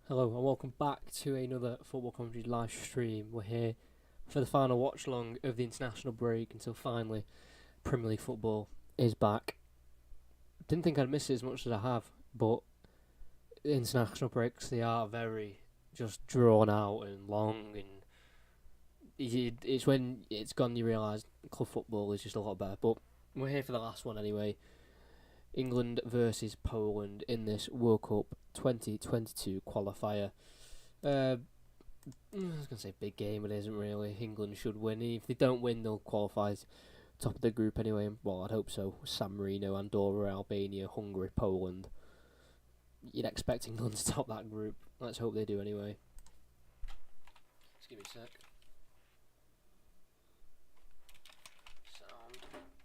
Hello and welcome back to another football commentary live stream. We're here for the final watch along of the international break until finally Premier League football is back. Didn't think I'd miss it as much as I have, but international breaks, they are very just drawn out and long, and it's when it's gone you realise club football is just a lot better. But we're here for the last one anyway. England versus Poland in this World Cup 2022 qualifier. I was going to say big game, but it isn't really. England should win. If they don't win, they'll qualify as top of the group anyway. Well, I'd hope so. San Marino, Andorra, Albania, Hungary, Poland. You'd expect England to top that group. Let's hope they do anyway. Just give me a sec. Sound.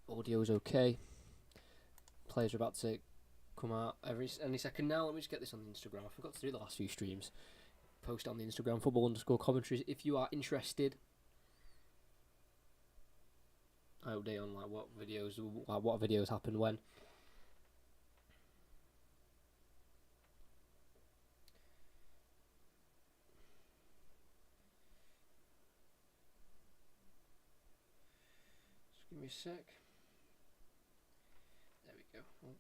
Audio's okay. Players are about to come out any second now. Let me just get this on the Instagram. I forgot to do the last few streams. Post on the Instagram, football_commentaries, if you are interested. I update on what videos happened when. Just give me a sec. There we go. Oh.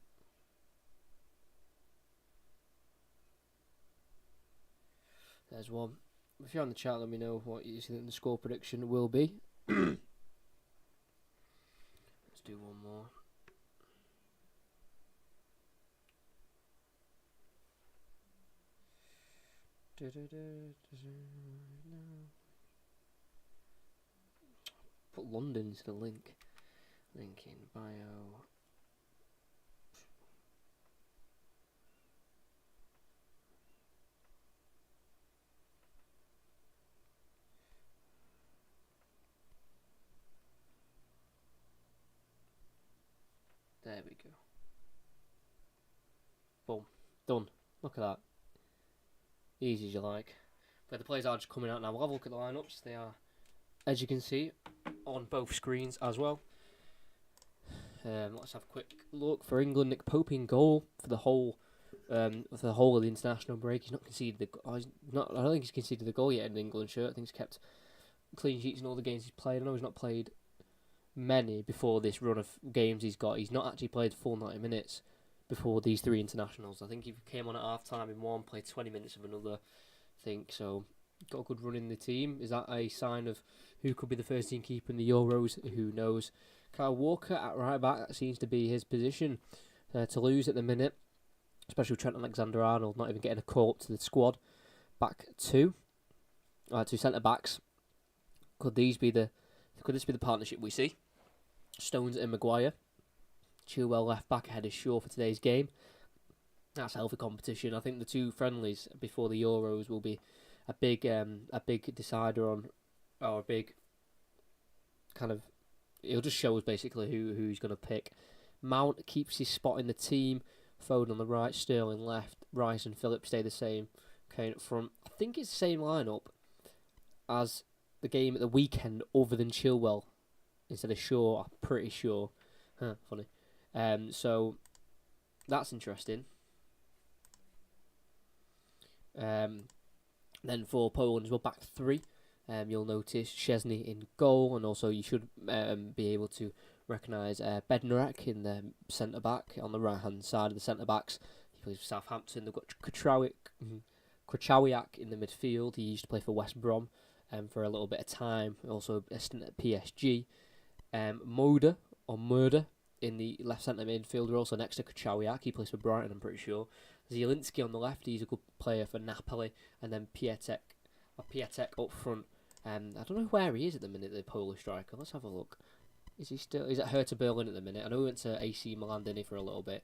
There's one. If you're on the chat, let me know what you think the score prediction will be. Let's do one more. Put London into the link. Link in bio. There we go. Boom. Done. Look at that. Easy as you like. But the players are just coming out now. We'll have a look at the lineups. They are, as you can see, on both screens as well. Let's have a quick look for England. Nick Pope in goal for the whole of the international break. He's not conceded I don't think he's conceded the goal yet in the England shirt. I think he's kept clean sheets in all the games he's played. I know he's not played many before this run of games he's got. He's not actually played full 90 minutes before these three internationals. I think he came on at half time in one, played 20 minutes of another. I think so. Got a good run in the team. Is that a sign of who could be the first team keeper in the Euros? Who knows? Kyle Walker at right back, that seems to be his position to lose at the minute, especially with Trent Alexander-Arnold not even getting a call up to the squad. Back two centre backs. Could this be the partnership we see? Stones and Maguire. Chilwell left back ahead of Shaw for today's game. That's healthy competition. I think the two friendlies before the Euros will be a big decider on, or a big kind of. It'll just show us basically who he's going to pick. Mount keeps his spot in the team. Foden on the right, Sterling left, Rice and Phillips stay the same. Kane up front. I think it's the same lineup as the game at the weekend, other than Chilwell instead of Shaw. I'm pretty sure. Funny. So that's interesting. Then for Poland as well, back three. You'll notice Szczesny in goal, and also you should be able to recognise Bednarek in the centre back on the right hand side of the centre backs. He plays for Southampton. They've got Krychowiak in the midfield. He used to play for West Brom for a little bit of time. Also a stint at PSG. Murder in the left centre midfielder, also next to Krychowiak. He plays for Brighton, I'm pretty sure. Zielinski on the left. He's a good player for Napoli, and then Piatek up front. I don't know where he is at the minute, the Polish striker. Let's have a look. Is he still? He's at Hertha Berlin at the minute. I know he went to AC Milan, didn't he, for a little bit.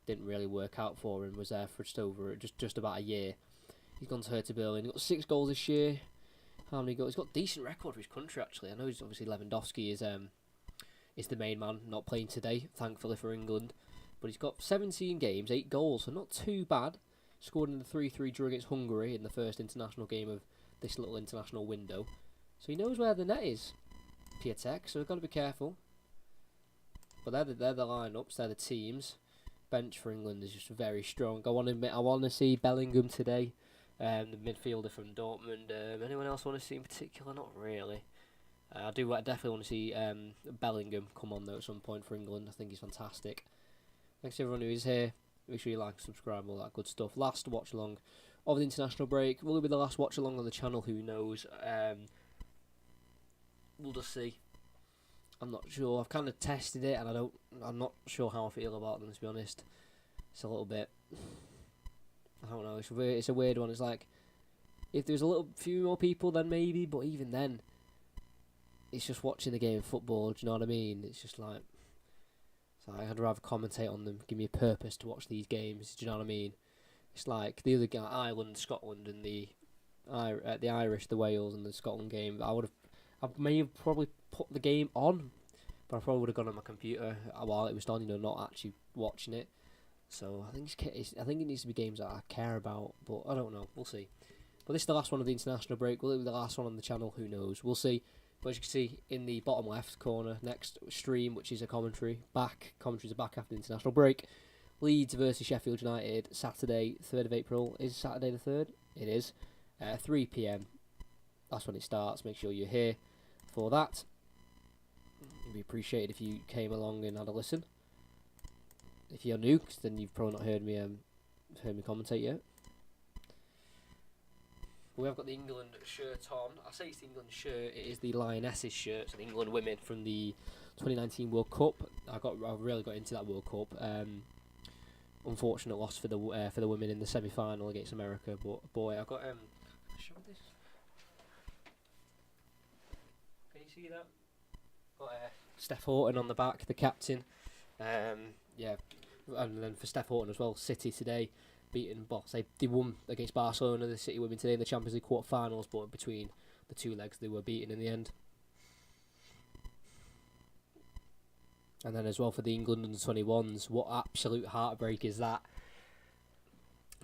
Didn't really work out for him. Was there for just about a year. He's gone to Hertha Berlin. He's got 6 goals this year. How many goals? He's got a decent record for his country, actually. I know he's obviously Lewandowski is the main man, not playing today, thankfully for England. But he's got 17 games, 8 goals, so not too bad. Scored in the 3-3 draw against Hungary in the first international game of this little international window. So he knows where the net is, Piatek, so we've got to be careful. But they're the lineups, they're the teams. Bench for England is just very strong. I want to see Bellingham today. The midfielder from Dortmund. Anyone else I want to see in particular? Not really. I definitely want to see Bellingham come on though at some point for England. I think he's fantastic. Thanks to everyone who is here. Make sure you like, subscribe, all that good stuff. Last watch along of the international break. Will it be the last watch along on the channel? Who knows? We'll just see. I'm not sure. I've kind of tested it, and I'm not sure how I feel about them, to be honest. It's a little bit. I don't know. It's a weird one. It's like if there's a few more people, then maybe. But even then, it's just watching the game of football. Do you know what I mean? It's just like. I'd rather commentate on them, give me a purpose to watch these games. Do you know what I mean? It's like the other guy, Ireland, Scotland, and the Irish, the Wales, and the Scotland game. I may have probably put the game on, but I probably would have gone on my computer while it was on, not actually watching it. So I think it needs to be games that I care about, but I don't know. We'll see. But this is the last one of the international break. Will it be the last one on the channel? Who knows? We'll see. But as you can see in the bottom left corner, next stream, which is a commentary, commentaries are back after the international break. Leeds versus Sheffield United, Saturday, 3rd of April. Is Saturday the 3rd? It is. 3 PM. That's when it starts. Make sure you're here for that. It'd be appreciated if you came along and had a listen. If you're new, cause then you've probably not heard me commentate yet. We have got the England shirt on. I say it's the England shirt. It is the Lionesses shirt, so the England women from the 2019 World Cup. I really got into that World Cup. Unfortunate loss for the women in the semi-final against America. But boy, I got show this. Can you see that? Got Steph Horton on the back, the captain. Yeah, and then for Steph Horton as well, City today. They won against Barcelona, the City women today in the Champions League quarter-finals, but between the two legs they were beaten in the end. And then as well for the England under-21s, what absolute heartbreak is that?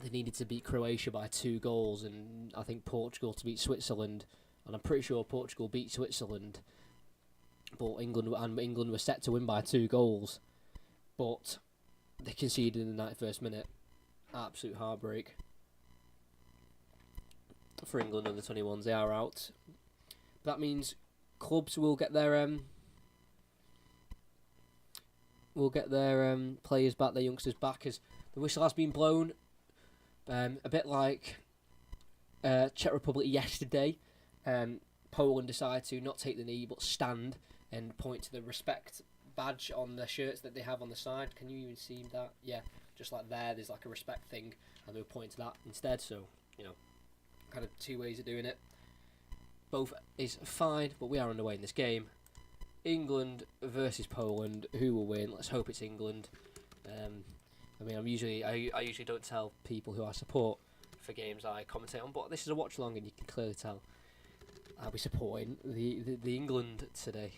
They needed to beat Croatia by 2 goals, and I think Portugal to beat Switzerland, and I'm pretty sure Portugal beat Switzerland, but England were set to win by 2 goals, but they conceded in the 91st minute. Absolute heartbreak for England under 21s. They are out. That means clubs will get their players back, their youngsters back, as the whistle has been blown. A bit like Czech Republic yesterday. Poland decided to not take the knee but stand and point to the respect badge on the shirts that they have on the side. Can you even see that? Yeah. Just like there's like a respect thing, and they were pointing to that instead. So, kind of 2 ways of doing it. Both is fine, but we are underway in this game. England versus Poland. Who will win? Let's hope it's England. I usually don't tell people who I support for games I commentate on, but this is a watch along, and you can clearly tell I'll be supporting the England today.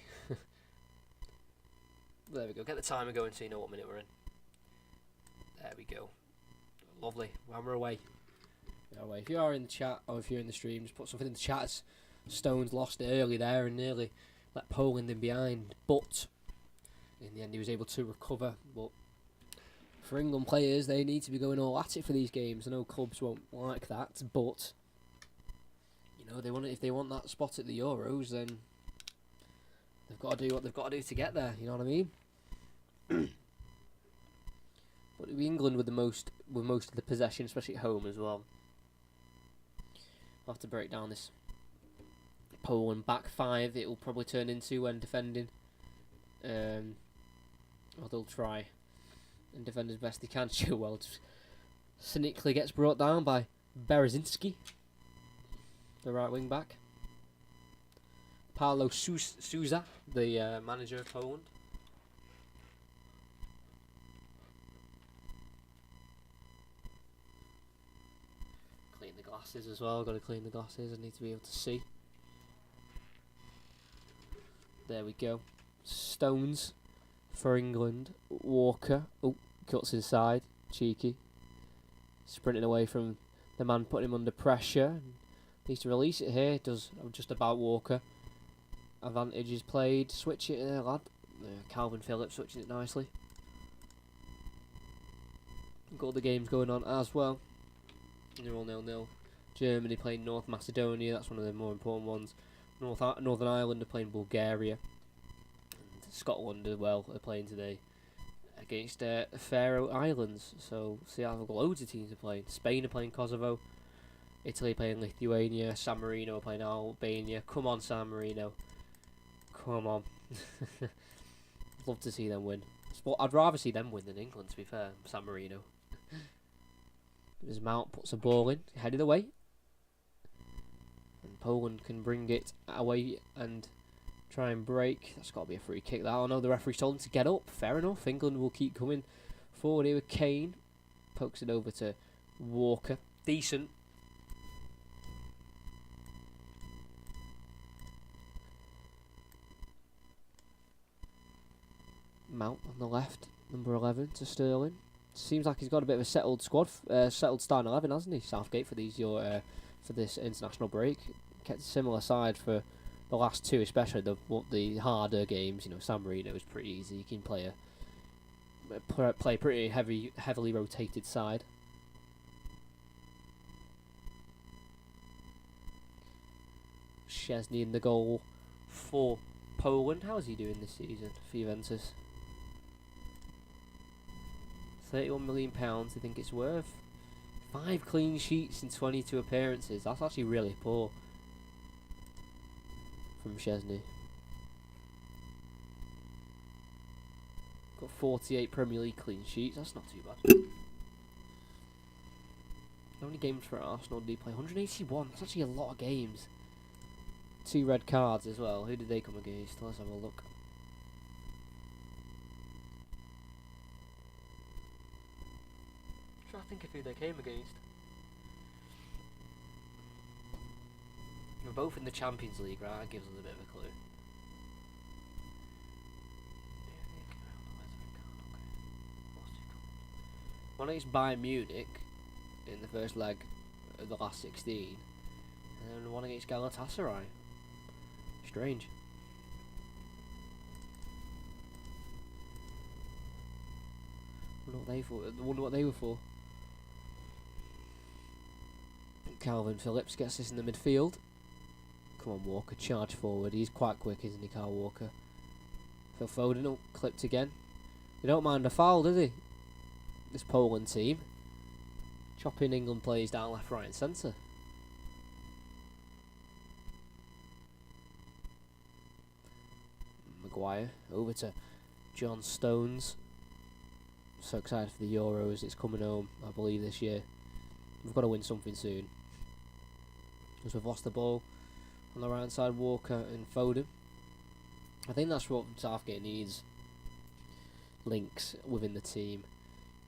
There we go. Get the timer going so you know what minute we're in. There we go. Lovely. We're away. If you are in the chat or if you're in the stream, just put something in the chat. Stones lost it early there and nearly let Poland in behind. But in the end, he was able to recover. But for England players, they need to be going all at it for these games. I know clubs won't like that, but if they want that spot at the Euros, then they've got to do what they've got to do to get there. You know what I mean? But England with most of the possession, especially at home as well. I'll have to break down this Poland back 5. It will probably turn into when defending. Or they'll try and defend as best they can. Chilwell just cynically gets brought down by Berezinski, the right wing back. Paulo Sousa, the manager of Poland. Clean the glasses as well. Got to clean the glasses. I need to be able to see. There we go. Stones for England. Walker. Oh, cuts inside. Cheeky. Sprinting away from the man putting him under pressure. Needs to release it here. Does just about Walker. Advantage is played. Switch it there, lad. Calvin Phillips switching it nicely. Got the games going on as well. 0-0. Germany playing North Macedonia. That's one of the more important ones. Northern Ireland are playing Bulgaria. And Scotland as well are playing today against Faroe Islands. So see, I've got loads of teams are playing. Spain are playing Kosovo. Italy playing Lithuania. San Marino are playing Albania. Come on, San Marino. Come on. Love to see them win. I'd rather see them win than England, to be fair. San Marino. As Mount puts a ball in, headed away. And Poland can bring it away and try and break. That's got to be a free kick. That, I know the referee's told him to get up. Fair enough. England will keep coming forward here with Kane. Pokes it over to Walker. Decent. Mount on the left, number 11 to Sterling. Seems like he's got a bit of a settled squad, settled starting 11, hasn't he? Southgate for this international break. Kept a similar side for the last two, especially the harder games. You know, San Marino is pretty easy. You can play a pretty heavily rotated side. Szczesny in the goal for Poland. How is he doing this season for Juventus? £31 million, I think it's worth. 5 clean sheets in 22 appearances. That's actually really poor from Szczesny. Got 48 Premier League clean sheets. That's not too bad. How many games for Arsenal did he play? 181. That's actually a lot of games. 2 red cards as well. Who did they come against? Let's have a look. I think of who they came against. We're both in the Champions League, right? That gives us a bit of a clue. One against Bayern Munich in the first leg of the last 16, and then one against Galatasaray. Strange. Wonder what they were for. Calvin Phillips gets this in the midfield. Come on, Walker, charge forward. He's quite quick, isn't he, Kyle Walker? Phil Foden clipped again. They don't mind a foul, do they? This Poland team. Chopping England players down left, right and centre. Maguire over to John Stones. So excited for the Euros. It's coming home, I believe, this year. We've got to win something soon. Because we've lost the ball on the right side, Walker and Foden. I think that's what Southgate needs. Links within the team.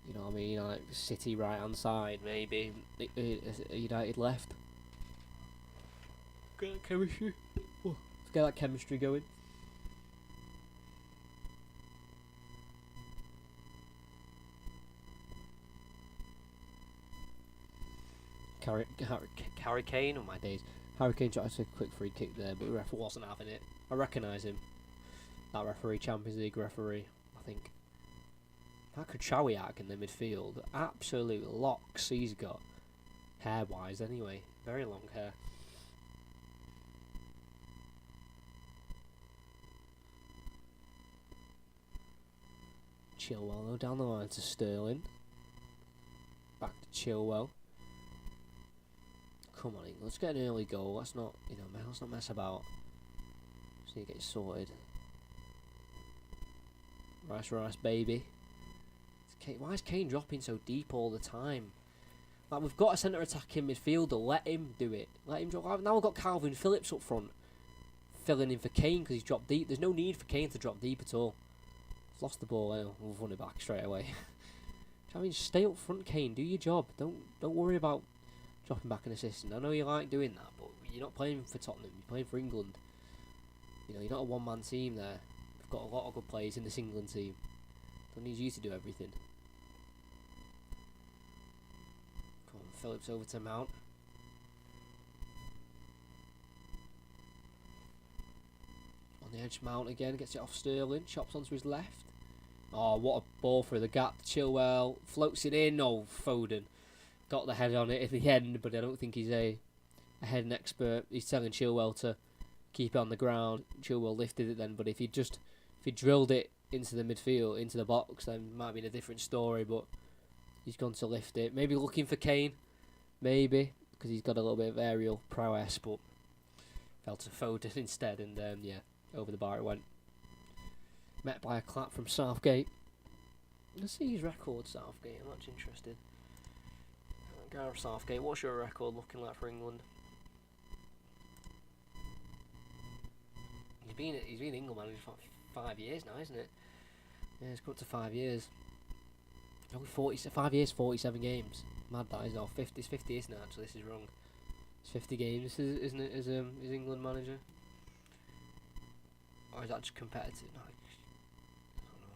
You know what I mean? Like City right hand side, maybe. United left. Get that chemistry. Let's get that chemistry going. Harry Kane, on my days. Harry Kane tried to take a quick free kick there, but the ref wasn't having it. I recognise him. That referee, Champions League referee, I think. That Kuchawiak in the midfield. Absolute locks he's got. Hair-wise, anyway. Very long hair. Chilwell, though, down the line to Sterling. Back to Chilwell. Come on, England, let's get an early goal. Let's not, let's not mess about. Just need to get it sorted. Rice, baby. Why is Kane dropping so deep all the time? Like, we've got a centre attacking midfielder. Let him do it. Let him drop. Now we've got Calvin Phillips up front, filling in for Kane because he's dropped deep. There's no need for Kane to drop deep at all. He's lost the ball. We've won it back straight away. I mean, stay up front, Kane. Do your job. Don't worry about dropping back an assistant. I know you like doing that, but you're not playing for Tottenham. You're playing for England. You're not a one-man team there. We've got a lot of good players in this England team. Don't need you to do everything. Come on, Phillips over to Mount. On the edge, Mount again. Gets it off Sterling. Chops onto his left. Oh, what a ball through the gap. Chilwell floats it in. Oh, Foden. got the head on it at the end, but I don't think he's a heading expert. He's telling Chilwell to keep it on the ground. Chilwell lifted it then, but if he drilled it into the midfield, into the box, then it might be a different story, but he's gone to lift it. Maybe looking for Kane, maybe, because he's got a little bit of aerial prowess, but fell to Foden instead, and yeah, over the bar it went. Met by a clap from Southgate. Let's see his record, Southgate. I'm much interested. Gareth Southgate, what's your record looking like for England? He's been England manager for 5 years now, isn't it? Yeah, it's got to 5 years. Only 5 years, 47 games. Mad that is. 50. It's 50, isn't it? Actually, this is wrong. It's 50 games, isn't it? As England manager, or is that just competitive? No, I don't know.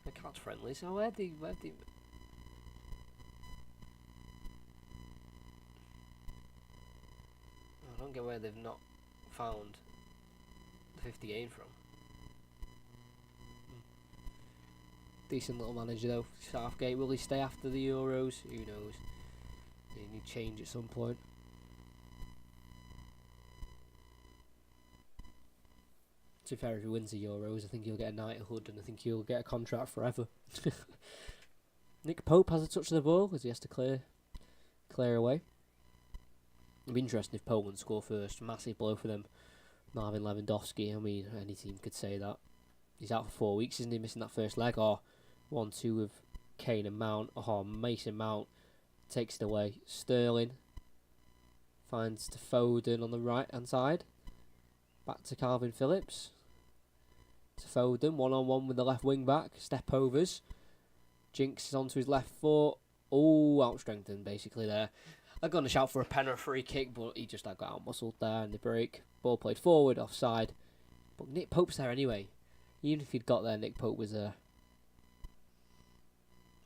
The cat's friendly. So where the I don't get where they've not found the 50 game from. Decent little manager though, Southgate. Will he stay after the Euros? Who knows? He need change at some point. To be fair, if he wins the Euros, I think he'll get a knighthood, and I think he'll get a contract forever. Nick Pope has a touch of the ball as he has to clear away. It'd be interesting if Poland score first. Massive blow for them. Marvin Lewandowski. I mean, any team could say that. He's out for 4 weeks, isn't he? Missing that first leg. Or 1-2 with Kane and Mount. Oh, Mason Mount takes it away. Sterling finds to Foden on the right hand side. Back to Calvin Phillips. To Foden, 1-on-1 with the left wing back. Step overs. Jinx is onto his left foot. Oh, out strengthened basically there. I'm going to shout for a pen or a free kick, but he just got out muscled there in the break. Ball played forward, offside. But Nick Pope's there anyway. Even if he'd got there, Nick Pope was there.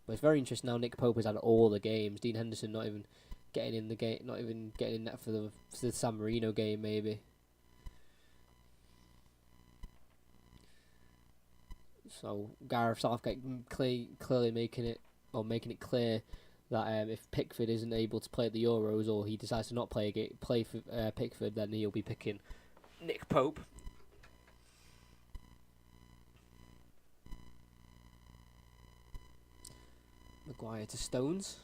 But it's very interesting now. Nick Pope has had all the games. Dean Henderson not even getting in the game, not even getting in net for the San Marino game, maybe. So Gareth Southgate clearly making it clear that if Pickford isn't able to play at the Euros, or he decides to not play for Pickford, then he'll be picking Nick Pope. Maguire to Stones.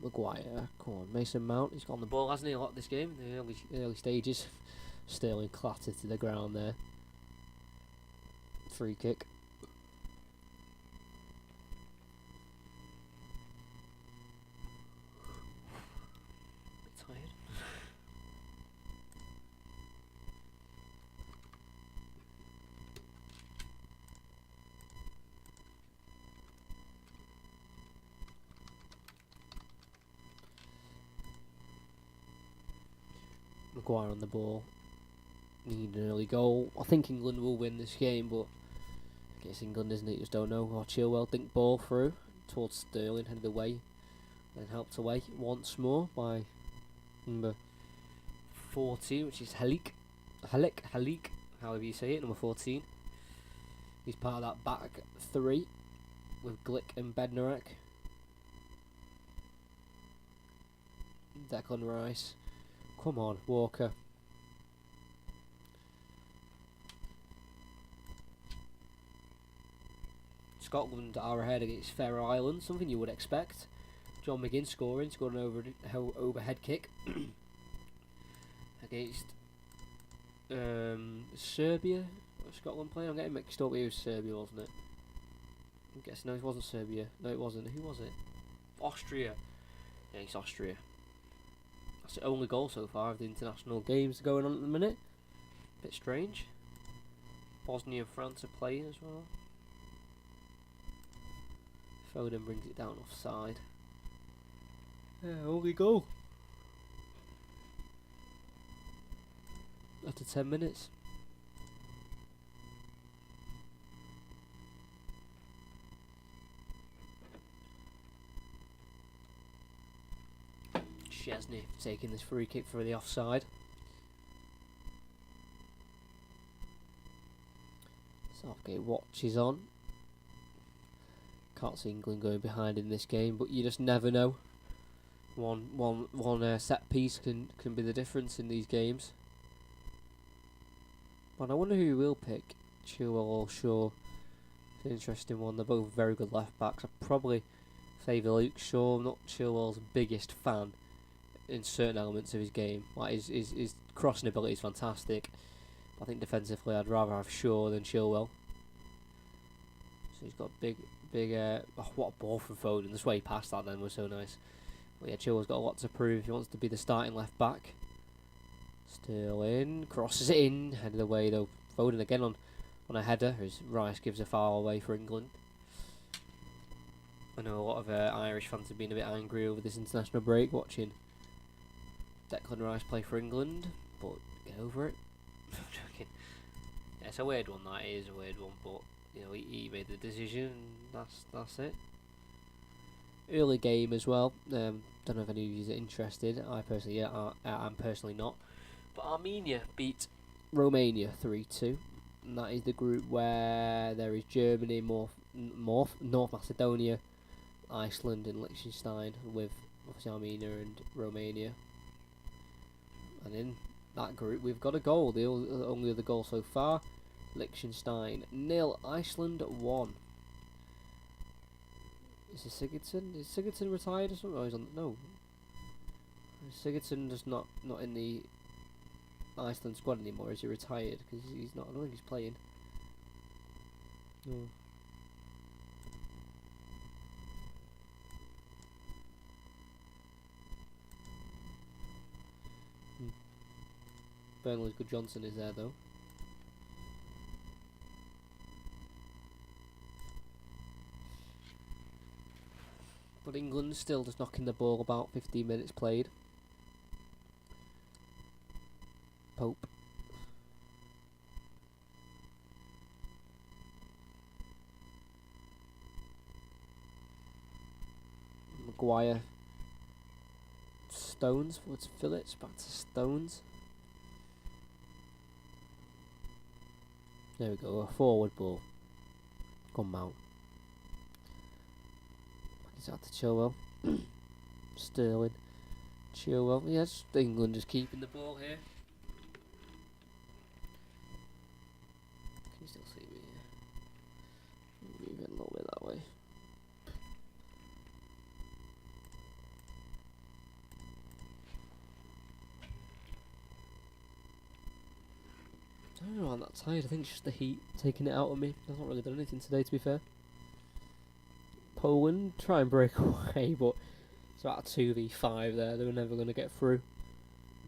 Maguire, come on, Mason Mount. He's got on the ball, hasn't he? A lot this game, in the early stages. Sterling clattered to the ground there. Free kick. Bit tired. Maguire on the ball. Need an early goal. I think England will win this game, but I guess England, isn't it? You just don't know. Or Chilwell dink ball through towards Sterling, headed away, then helped away once more by number 14, which is Halik, however you say it, number 14. He's part of that back three with Glick and Bednarek. Declan Rice. Come on, Walker. Scotland are ahead against Faroe Islands, something you would expect. John McGinn scored an overhead kick against Serbia. Scotland playing. I'm getting mixed up. It was Serbia, wasn't it? I'm guessing. No, it wasn't Serbia. No, it wasn't. Who was it? Austria. Yeah, it's Austria. That's the only goal so far of the international games going on at the minute. Bit strange. Bosnia and France are playing as well. Foden brings it down offside. Yeah, only goal. After 10 minutes. Chesney taking this free kick for the offside. Southgate watches on. Can't see England going behind in this game, but you just never know. One set piece can be the difference in these games. But I wonder who will pick, Chilwell or Shaw. It's an interesting one. They're both very good left backs. I probably favour Luke Shaw. I'm not Chilwell's biggest fan in certain elements of his game. Like his crossing ability is fantastic. But I think defensively I'd rather have Shaw than Chilwell. So he's got big. What a ball from Foden. The way he passed that then was so nice. But yeah, Chilwell's got a lot to prove. He wants to be the starting left back. Still in, crosses it in, headed away though. Foden again on a header as Rice gives a foul away for England. I know a lot of Irish fans have been a bit angry over this international break watching Declan Rice play for England, but get over it. I'm joking. Yeah, it's a weird one, that is a weird one, but you know, he made the decision and that's it. Early game as well. Don't know if any of you are interested. I'm personally not. But Armenia beat Romania 3-2, and that is the group where there is Germany, North Macedonia, Iceland, and Liechtenstein, with obviously Armenia and Romania. And in that group, we've got a goal. The only other goal so far: Liechtenstein 0, Iceland 1. Is it Sigurdsson? Is Sigurdsson retired or something? Oh, he's on. No. Sigurdsson just not in the Iceland squad anymore. Is he retired? Because he's not. I don't think he's playing. No. Burnley's good. Johnson is there though. But England still just knocking the ball about. 15 minutes played. Pope. Maguire. Stones. What's Phillips? Back to Stones. There we go. A forward ball. Come out. Back out to Chilwell. Sterling. Chilwell. Yes, England just keeping the ball here. Can you still see me here? Move it a little bit that way. I don't know, I'm not tired. I think it's just the heat taking it out of me. I've not really done anything today, to be fair. Poland try and break away, but it's about a 2v5 there. They were never going to get through.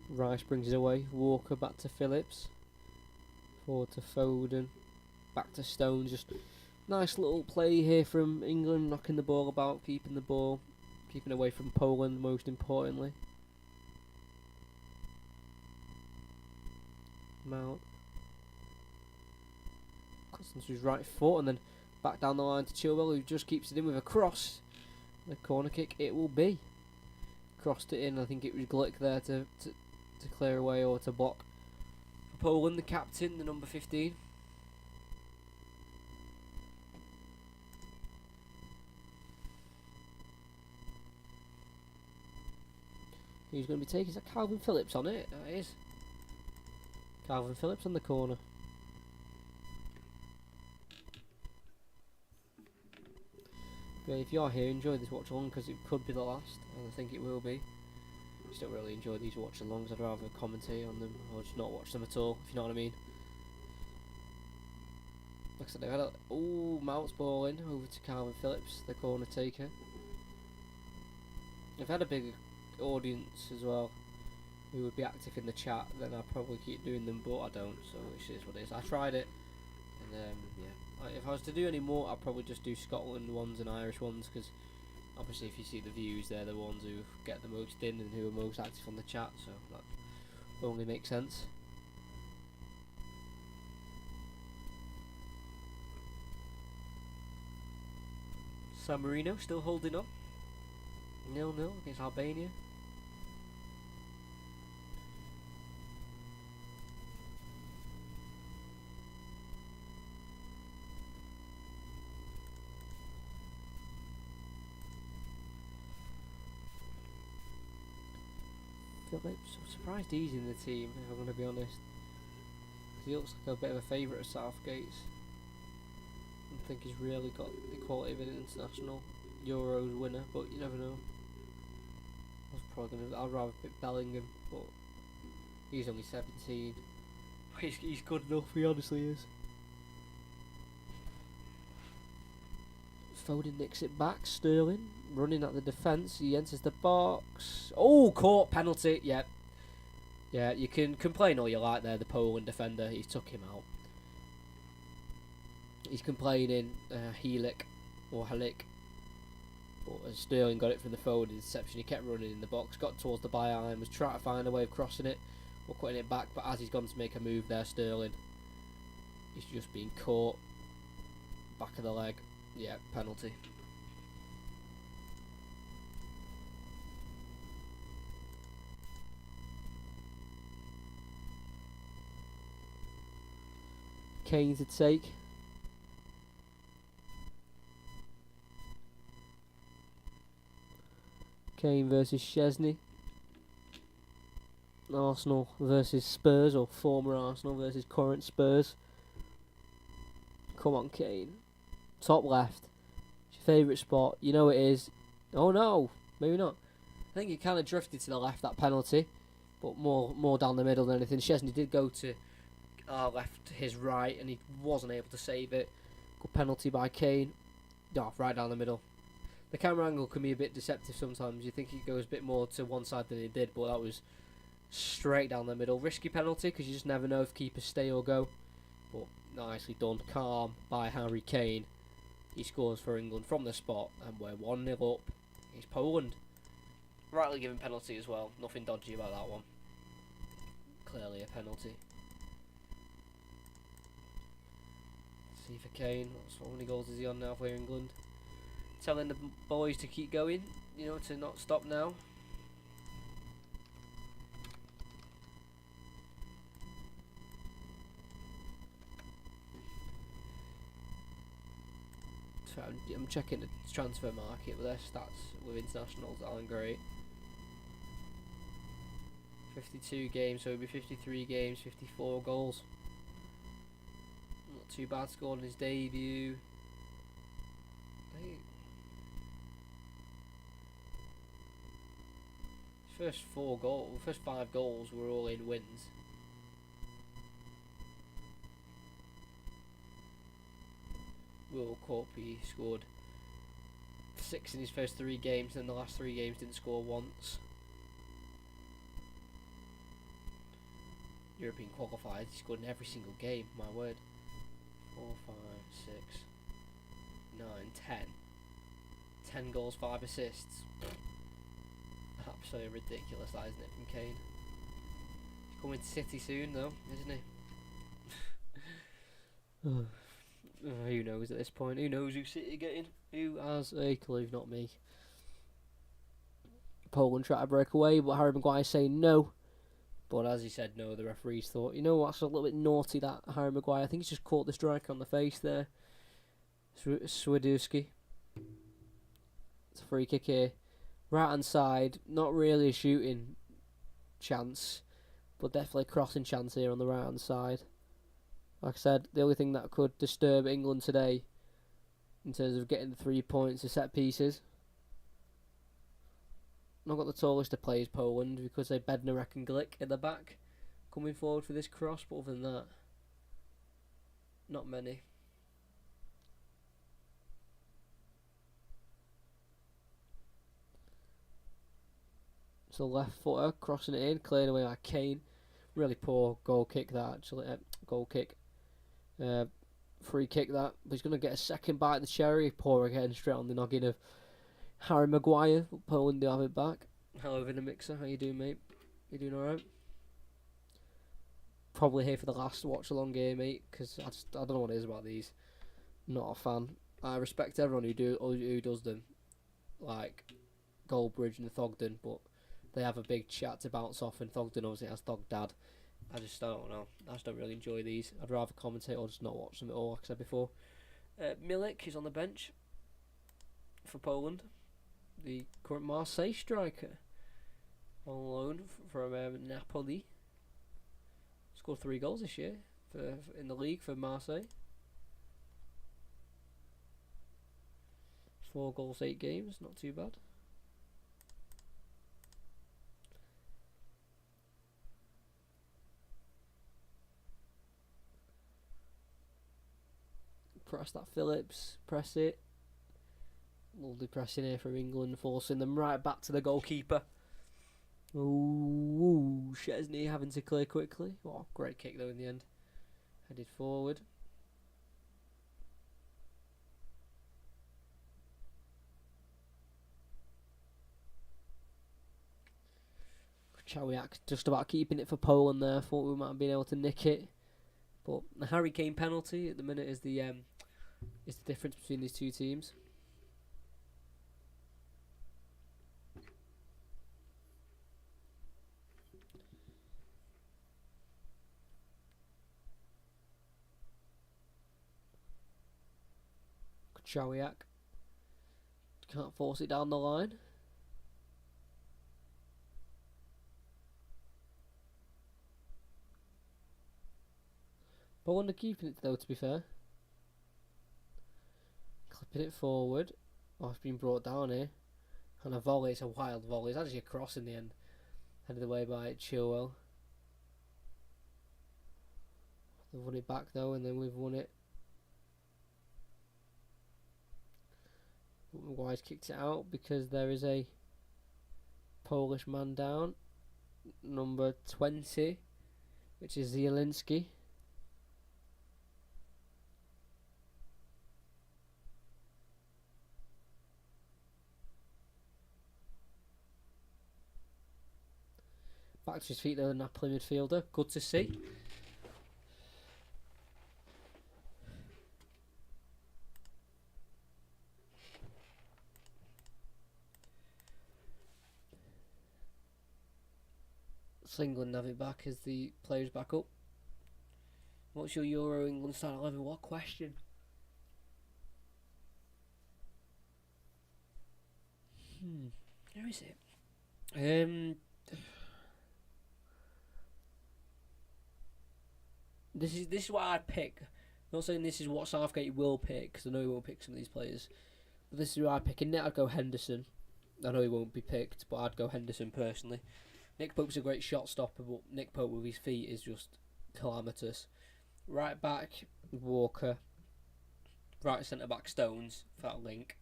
Rice brings it away. Walker back to Phillips. Forward to Foden. Back to Stones. Just nice little play here from England, knocking the ball about, keeping the ball, keeping away from Poland most importantly. Mount. Constance his right foot and then back down the line to Chilwell, who just keeps it in with a cross. The corner kick it will be. Crossed it in. I think it was Glick there to clear away or to block. Poland, the captain, the number 15. Who's going to be taking? Is that Calvin Phillips on it? That is. Calvin Phillips on the corner. But if you're here, enjoy this watch along because it could be the last, and I think it will be. I just don't really enjoy these watch alongs. I'd rather commentate on them or just not watch them at all, if you know what I mean. Like I said, they've had a Mount's ball in over to Calvin Phillips, the corner taker. If I had a big audience as well who would be active in the chat, then I'd probably keep doing them, but I don't, so it is what it is. I tried it, and yeah. If I was to do any more, I'd probably just do Scotland ones and Irish ones, because obviously if you see the views, they're the ones who get the most in and who are most active on the chat, so that only makes sense. San Marino still holding on. 0-0 against Albania. feel a bit surprised he's in the team, if I'm going to be honest. Because he looks like a bit of a favourite of Southgate's. I think he's really got the quality of an international Euros winner, but you never know. I'd rather pick Bellingham, but he's only 17. He's good enough, he honestly is. Foden nicks it back, Sterling running at the defence, he enters the box. Oh, caught, penalty, yep. Yeah, you can complain all you like there, the Poland defender, he took him out. He's complaining, Helik, or Halik. But Sterling got it from the Foden interception, he kept running in the box, got towards the byline, was trying to find a way of crossing it, or cutting it back, but as he's gone to make a move there, Sterling, he's just been caught. Back of the leg, yeah, penalty. Kane to take. Kane versus Chesney. Arsenal versus Spurs, or former Arsenal versus current Spurs. Come on, Kane. Top left. It's your favourite spot. You know it is. Oh no, maybe not. I think he kind of drifted to the left, that penalty, but more down the middle than anything. Chesney did go to our left, to his right, and he wasn't able to save it. Good penalty by Kane. Oh, right down the middle. The camera angle can be a bit deceptive sometimes. You think it goes a bit more to one side than it did, but that was straight down the middle. Risky penalty because you just never know if keepers stay or go. But nicely done. Calm by Harry Kane. He scores for England from the spot, and we're 1-0 up. It's Poland. Rightly given penalty as well. Nothing dodgy about that one. Clearly a penalty. See for Kane. How many goals is he on now for England? Telling the boys to keep going, you know, to not stop now. So I'm checking the transfer market with their stats with internationals aren't great. 52 games, so it'll be 53 games, 54 goals. Not too bad, scored in his debut. First 5 goals were all in wins. World Cup, he scored 6 in his first 3 games, and the last 3 games didn't score once. European qualifiers, he scored in every single game, my word. 4, 5, 6, 9, 10. 10 goals, 5 assists. Absolutely ridiculous, that, isn't it, from Kane? He's coming to City soon, though, isn't he? Who knows at this point? Who knows who City are getting? Who has a clue? Not me. Poland try to break away, but Harry Maguire saying no. But as he said no, the referees thought, you know what, that's a little bit naughty, that Harry Maguire. I think he's just caught the striker on the face there. Swiderski. It's a free kick here. Right hand side, not really a shooting chance, but definitely a crossing chance here on the right hand side. Like I said, the only thing that could disturb England today in terms of getting the 3 points is set pieces. Not got the tallest of players, Poland, because they Bednarek and Glick in the back coming forward for this cross, but other than that, not many. So left footer, crossing it in, cleared away by Kane. Really poor goal kick that, actually. Goal kick. Free kick that. But he's going to get a second bite of the cherry. Poor again, straight on the noggin of Harry Maguire. Poland do have it back. Hello, Vinamixer. How you doing, mate? You doing alright? Probably here for the last watch-along game, mate, because I don't know what it is about these. Not a fan. I respect everyone who does them. Like Goldbridge and Thogden, but they have a big chat to bounce off, and Thogden obviously has Thogdad. I don't know. I just don't really enjoy these. I'd rather commentate or just not watch them at all, like I said before. Milik is on the bench for Poland. The current Marseille striker. on loan from Napoli. Scored 3 goals this year in the league for Marseille. 4 goals, 8 games, not too bad. Press that Phillips, press it. Lovely pressing here from England, forcing them right back to the goalkeeper. Ooh, Chesney having to clear quickly. Oh, great kick though in the end. Headed forward. Chawiak just about keeping it for Poland there. Thought we might have been able to nick it. But the Harry Kane penalty at the minute is the difference between these two teams. Chawiak can't force it down the line. Poland are keeping it though, to be fair. Clipping it forward. Oh, it's been brought down here. And a volley, it's a wild volley. It's actually a cross in the end. Headed away by Chilwell. They've won it back though, and then we've won it. Maguire's kicked it out because there is a Polish man down. Number 20, which is Zielinski. Back to his feet though, the Napoli midfielder. Good to see. England have it back as the players back up. What's your Euro England start 11? What question? Where is it? This is what I'd pick. I'm not saying this is what Southgate will pick, because I know he won't pick some of these players. But this is what I'd pick. In net, I'd go Henderson. I know he won't be picked, but I'd go Henderson personally. Nick Pope's a great shot stopper, but Nick Pope with his feet is just calamitous. Right back, Walker. Right centre back, Stones, for that link.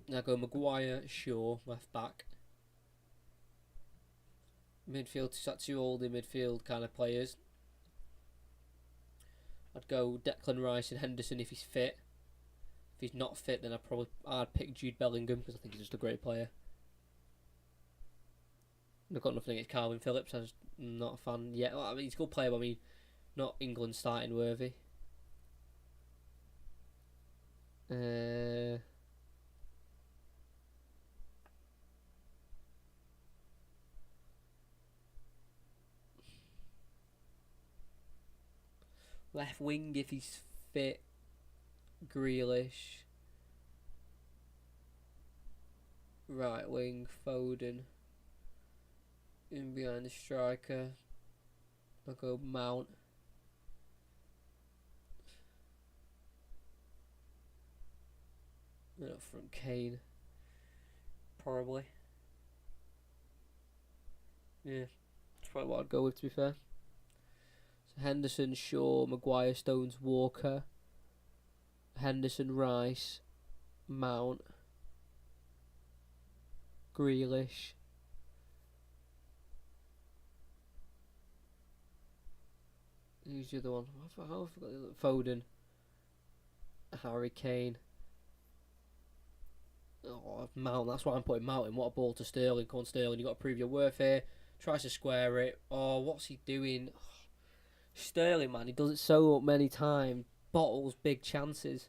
Now go Maguire, Shaw, left back. Midfield, that's two older midfield kind of players. I'd go Declan Rice and Henderson if he's fit. If he's not fit, then I'd pick Jude Bellingham because I think he's just a great player. I've got nothing against Calvin Phillips. I'm just not a fan yet. Well, I mean, he's a good player, but I mean, not England starting worthy. Left wing if he's fit. Grealish. Right wing, Foden. In behind the striker, I'll go Mount. And up front, Kane. Probably. Yeah, that's probably what I'd go with, to be fair. So Henderson, Shaw, Maguire, Stones, Walker. Henderson, Rice, Mount. Grealish. Who's the other one? How have I forgot the other? Foden. Harry Kane. Oh, Mount. That's why I'm putting Mount in. What a ball to Sterling. Come on, Sterling. You've got to prove your worth here. Tries to square it. Oh, what's he doing? Oh, Sterling, man. He does it so many times. Bottles big chances.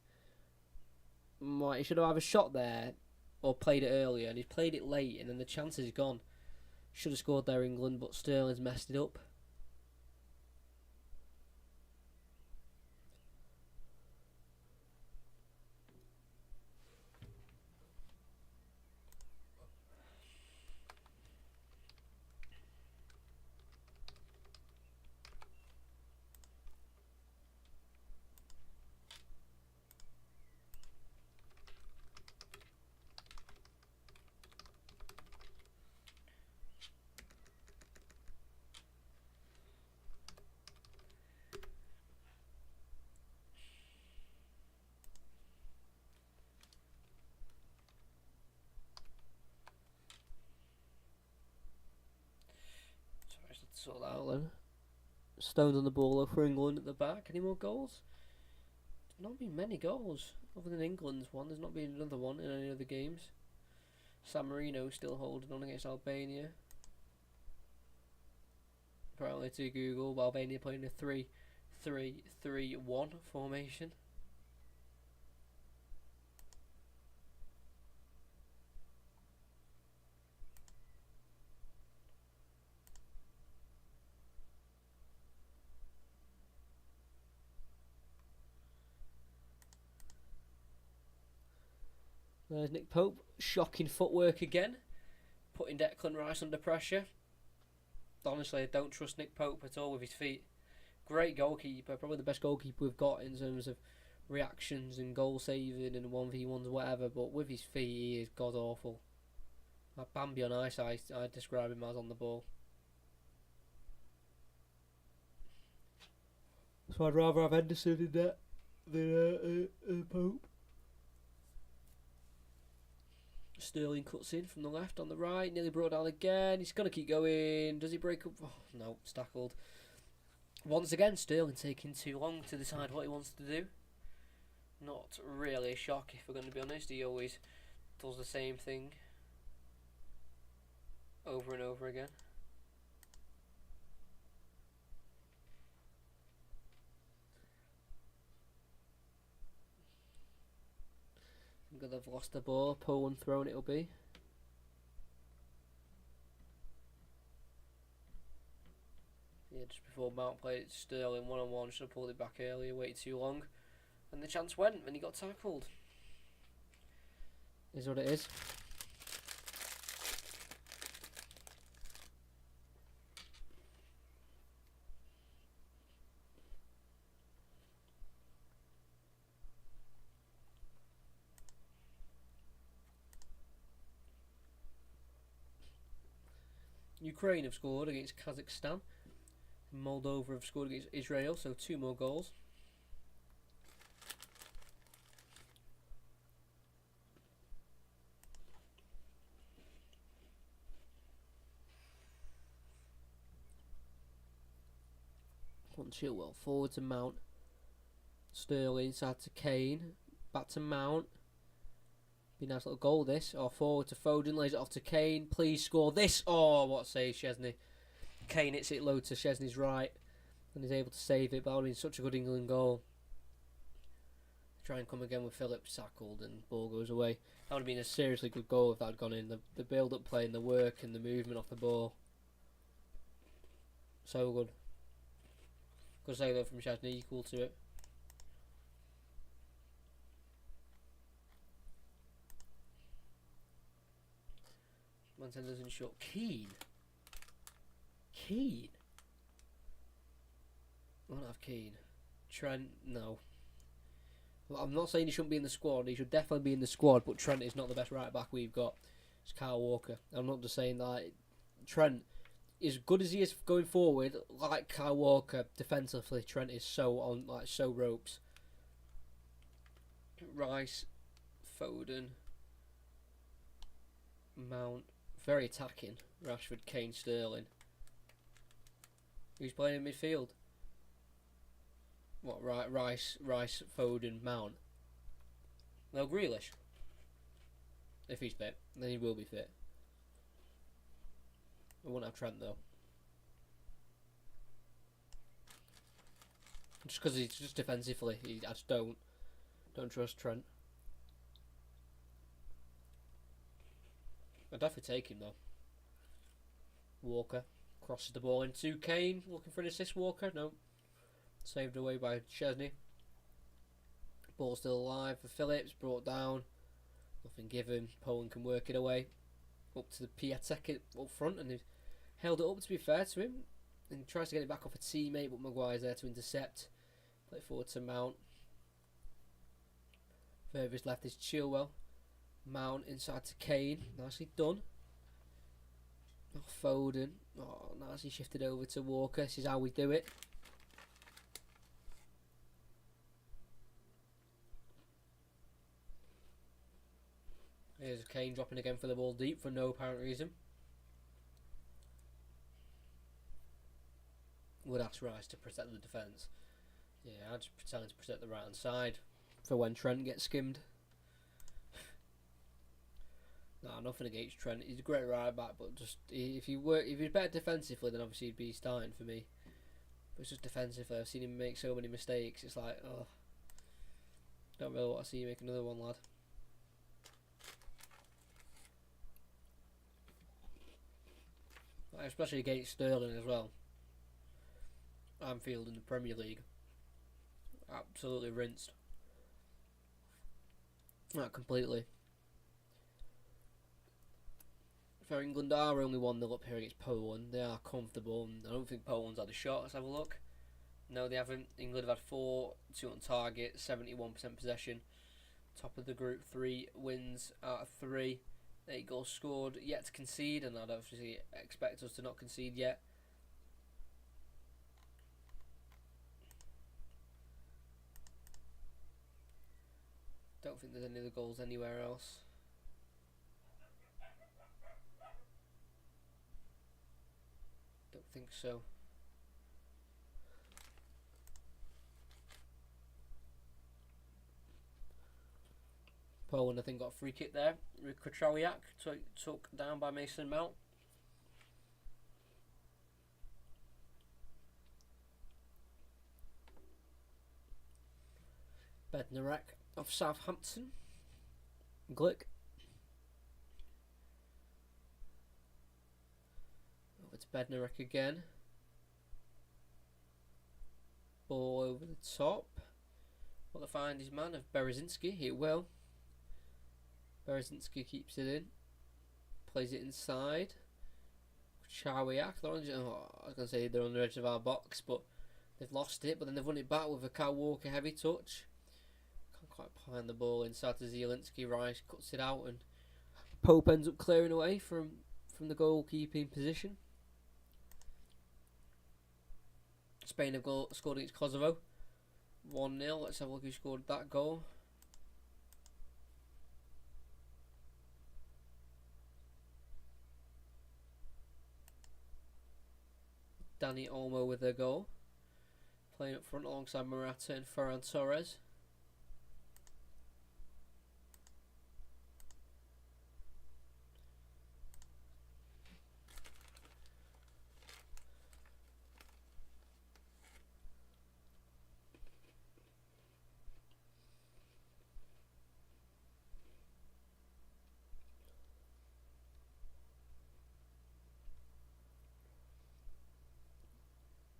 He should have either shot there or played it earlier. And he's played it late and then the chance is gone. Should have scored there, England. But Sterling's messed it up. sort that out then. Stones on the ball though for England at the back. Any more goals? Not been many goals other than England's one. There's not been another one in any other games. San Marino still holding on against Albania. Apparently to Google, Albania playing a 3-3-3-1 formation. There's Nick Pope, shocking footwork again, putting Declan Rice under pressure. Honestly, I don't trust Nick Pope at all with his feet. Great goalkeeper, probably the best goalkeeper we've got in terms of reactions and goal saving and 1v1s, whatever, but with his feet he is god awful. Like Bambi on ice, I describe him as on the ball. So I'd rather have Henderson in that than Pope. Sterling cuts in from the left on the right, nearly brought down again. He's going to keep going. Does he break up? Oh, no, it's tackled. Once again, Sterling taking too long to decide what he wants to do. Not really a shock, if we're going to be honest. He always does the same thing over and over again. I'm going to have lost the ball. Poland throwing it'll be. Yeah, just before Mount played Sterling one-on-one, should have pulled it back earlier, waited too long. And the chance went, and he got tackled. Is what it is. Ukraine have scored against Kazakhstan. Moldova have scored against Israel, so 2 more goals. On Chilwell, forward to Mount. Sterling, side to Kane. Back to Mount. Be a nice little goal this. Or forward to Foden, lays it off to Kane. Please score this. Oh, what a save, Chesney. Kane hits it low to Chesney's right and is able to save it. But that would have been such a good England goal. Try and come again with Phillips tackled and ball goes away. That would have been a seriously good goal if that had gone in. The build-up play and the work and the movement off the ball. So good. Good save though from Chesney, equal to it. Manton doesn't shot. Keane. I won't have Keane. Trent, no. Well, I'm not saying he shouldn't be in the squad. He should definitely be in the squad, but Trent is not the best right back we've got. It's Kyle Walker. I'm not just saying that. Trent, as good as he is going forward, like Kyle Walker, defensively, Trent is so ropes. Rice, Foden, Mount, very attacking. Rashford, Kane, Sterling. Who's playing in midfield? What, Rice, Foden, Mount. No, Grealish. If he's fit, then he will be fit. I won't have Trent though. Just because he's just defensively, I just don't trust Trent. I'd definitely take him though. Walker crosses the ball into Kane, looking for an assist. Walker, no. Saved away by Chesney. Ball still alive for Phillips, brought down. Nothing given. Poland can work it away. Up to the Piatek up front, and they've held it up, to be fair to him. And he tries to get it back off a teammate, but Maguire's there to intercept. Play it forward to Mount. Furthest left is Chilwell. Mount inside to Kane. Nicely done. Oh, Foden. Oh, nicely shifted over to Walker. This is how we do it. Here's Kane dropping again for the ball deep for no apparent reason. would ask Rice to protect the defence. Yeah, I'd just tell him to protect the right hand side for when Trent gets skimmed. Nah, nothing against Trent. He's a great right back, but just if he's better defensively, then obviously he'd be starting for me. But it's just defensively. I've seen him make so many mistakes. It's like, oh, don't really want to see you make another one, lad. Especially against Sterling as well. Anfield in the Premier League. Absolutely rinsed. Not completely. For England are only 1-0 up here against Poland. They are comfortable, and I don't think Poland's had a shot. Let's have a look. No, they haven't. England have had 4, 2 on target, 71% possession. Top of the group, 3 wins out of 3. 8 goals scored, yet to concede, and I'd obviously expect us to not concede yet. Don't think there's any other goals anywhere else. Don't think so. Poland, I think, got a free kick there. Watchalong took down by Mason Mount. Bednarek of Southampton. Glick. Over to Bednarek again. Ball over the top. Will they find his man of Berezinski? It will. Berezinski keeps it in. Plays it inside. Chawiak. I was going to say they're on the edge of our box, but they've lost it. But then they've won it back with a Kyle Walker heavy touch. Can't quite find the ball inside to Zielinski. Rice cuts it out, and Pope ends up clearing away from the goalkeeping position. Spain have scored against Kosovo. 1-0. Let's have a look who scored that goal. Dani Olmo with a goal. Playing up front alongside Morata and Ferran Torres.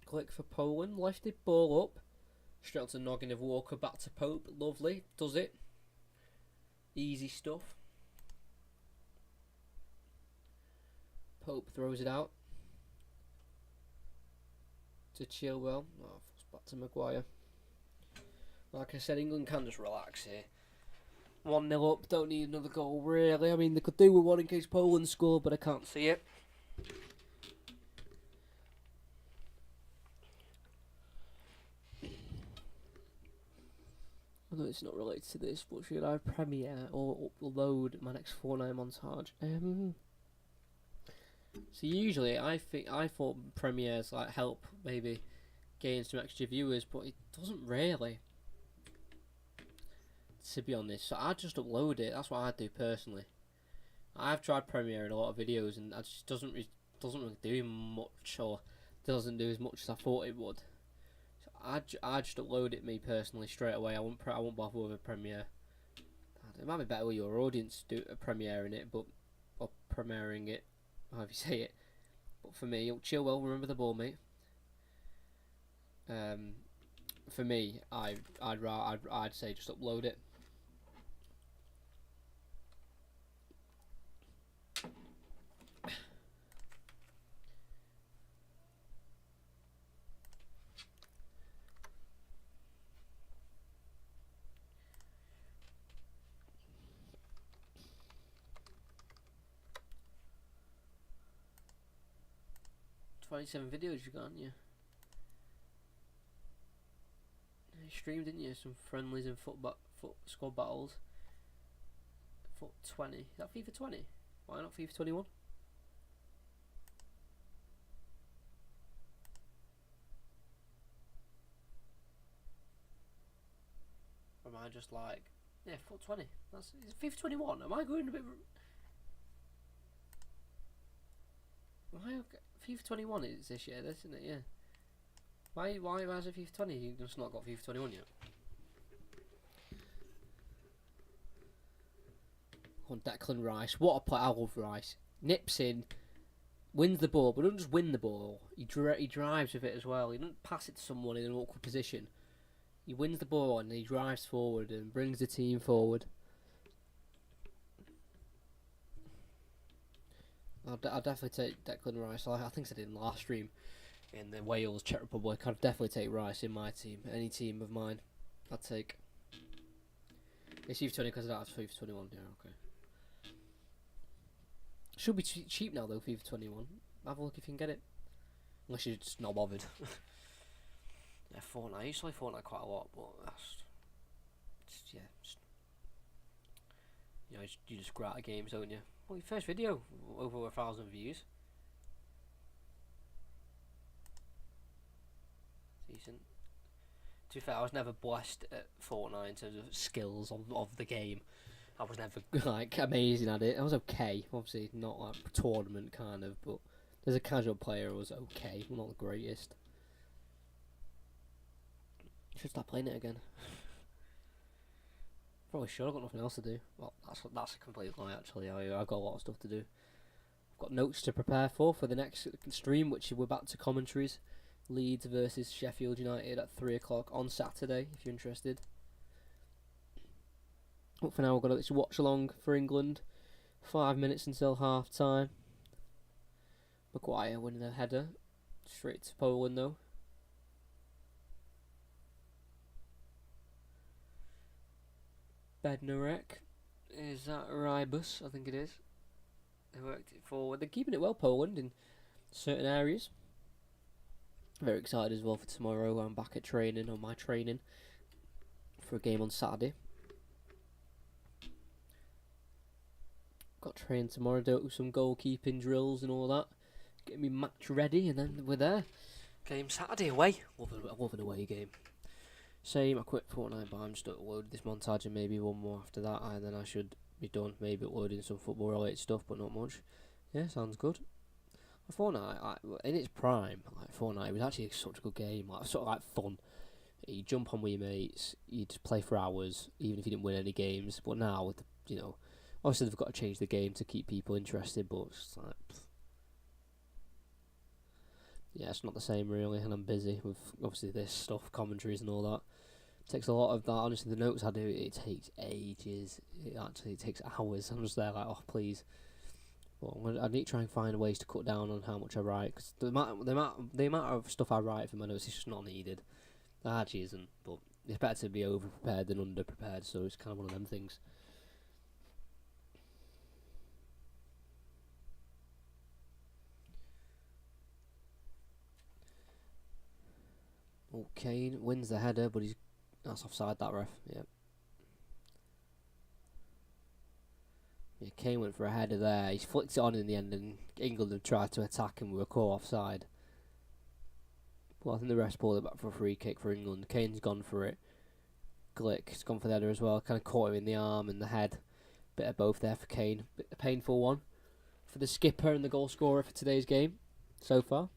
Click for Poland. Lifted ball up. Straight onto the noggin of Walker. Back to Pope. Lovely. Does it. Easy stuff. Pope throws it out to Chilwell. Oh, back to Maguire. Like I said, England can just relax here. 1-0 up. Don't need another goal, really. I mean, they could do with one in case Poland score, but I can't see it. I know it's not related to this, but should I premiere or upload my next Fortnite montage? So usually I thought premieres like help maybe gain some extra viewers, but it doesn't really, to be honest. So I just upload it. That's what I do personally. I've tried premiering a lot of videos, and it just doesn't really do much, or doesn't do as much as I thought it would. I just upload it, me personally, straight away. I won't bother with a premiere. It might be better with your audience do a premiere in it, or premiering it, however you say it. But for me, Chilwell, remember the ball, mate. For me, I'd say just upload it. Seven videos you got, haven't you? You streamed, didn't you? Some friendlies and foot squad battles. Foot 20. Is that FIFA 20? Why not FIFA 21? just like, yeah, 420. That's FIFA 21. Am I going a bit? Why? FIFA 21 is this year, isn't it? Yeah. Why is it FIFA 20? You've just not got FIFA 21 yet. On Declan Rice, what a play! I love Rice. Nips in, wins the ball, but doesn't just win the ball. He drives with it as well. He doesn't pass it to someone in an awkward position. He wins the ball and he drives forward and brings the team forward. I'll definitely take Declan Rice. I think I did in the last stream in the Wales Czech Republic. I'd definitely take Rice in my team. Any team of mine, I'd take. It's FIFA 20 because I don't have FIFA 21. Yeah, okay. Should be cheap now though. FIFA 21. Have a look if you can get it. Unless you're just not bothered. Yeah, Fortnite. I used to play Fortnite quite a lot, but that's you just grow out of games, don't you? Well, your first video over 1,000 views. Decent. To be fair, I was never blessed at Fortnite in terms of skills of the game. I was never like amazing at it. I was okay, obviously not like tournament kind of, but as a casual player, I was okay. Not the greatest. Should start playing it again. Probably should. I've got nothing else to do. Well, that's a complete lie actually. I've got a lot of stuff to do. I've got notes to prepare for the next stream, which we're back to commentaries. Leeds versus Sheffield United at 3 o'clock on Saturday, if you're interested. But for now, we've got this watch along for England. 5 minutes until half time. Maguire winning the header. Straight to Poland though. Bednarek. Is that Rybus? I think it is. They worked it forward. They're keeping it well, Poland, in certain areas. Very excited as well for tomorrow. I'm back at training, on my training, for a game on Saturday. Got trained tomorrow, do some goalkeeping drills and all that. Getting me match ready, and then we're there. Game Saturday away. Love an away game. Same, I quit Fortnite, but I'm just uploading this montage and maybe one more after that, and then I should be done. Maybe uploading some football related stuff, but not much. Yeah, sounds good. Fortnite, in its prime, like Fortnite, it was actually such a good game. Like sort of like fun. You jump on with your mates, you just play for hours, even if you didn't win any games. But now, with obviously they've got to change the game to keep people interested, but it's like, yeah, it's not the same really, and I'm busy with obviously this stuff, commentaries and all that. It takes a lot of that. Honestly, the notes I do, it takes ages. It actually takes hours. I'm just there like, oh please. But I need to try and find ways to cut down on how much I write, because the amount of stuff I write for my notes is just not needed. It actually isn't, but it's better to be over prepared than under prepared. So it's kind of one of them things. Oh, Kane wins the header, but that's offside, that ref. Yeah. Yeah, Kane went for a header there. He's flicked it on in the end, and England have tried to attack, and we were caught offside. Well, I think the ref's pulled it back for a free kick for England. Kane's gone for it. Glick's gone for the header as well. Kind of caught him in the arm and the head. Bit of both there for Kane. Bit a painful one for the skipper and the goal scorer for today's game so far.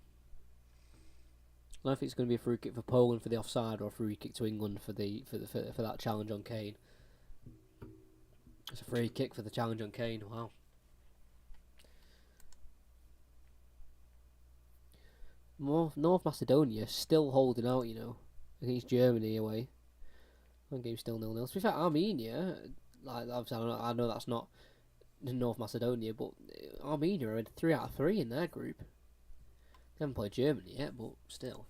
I don't think it's going to be a free kick for Poland for the offside, or a free kick to England for that challenge on Kane. It's a free kick for the challenge on Kane. Wow. North Macedonia still holding out, against Germany away. One game's still 0-0. To be fair, Armenia, like obviously I know that's not North Macedonia, but Armenia are 3 out of 3 in their group. They haven't played Germany yet, but still.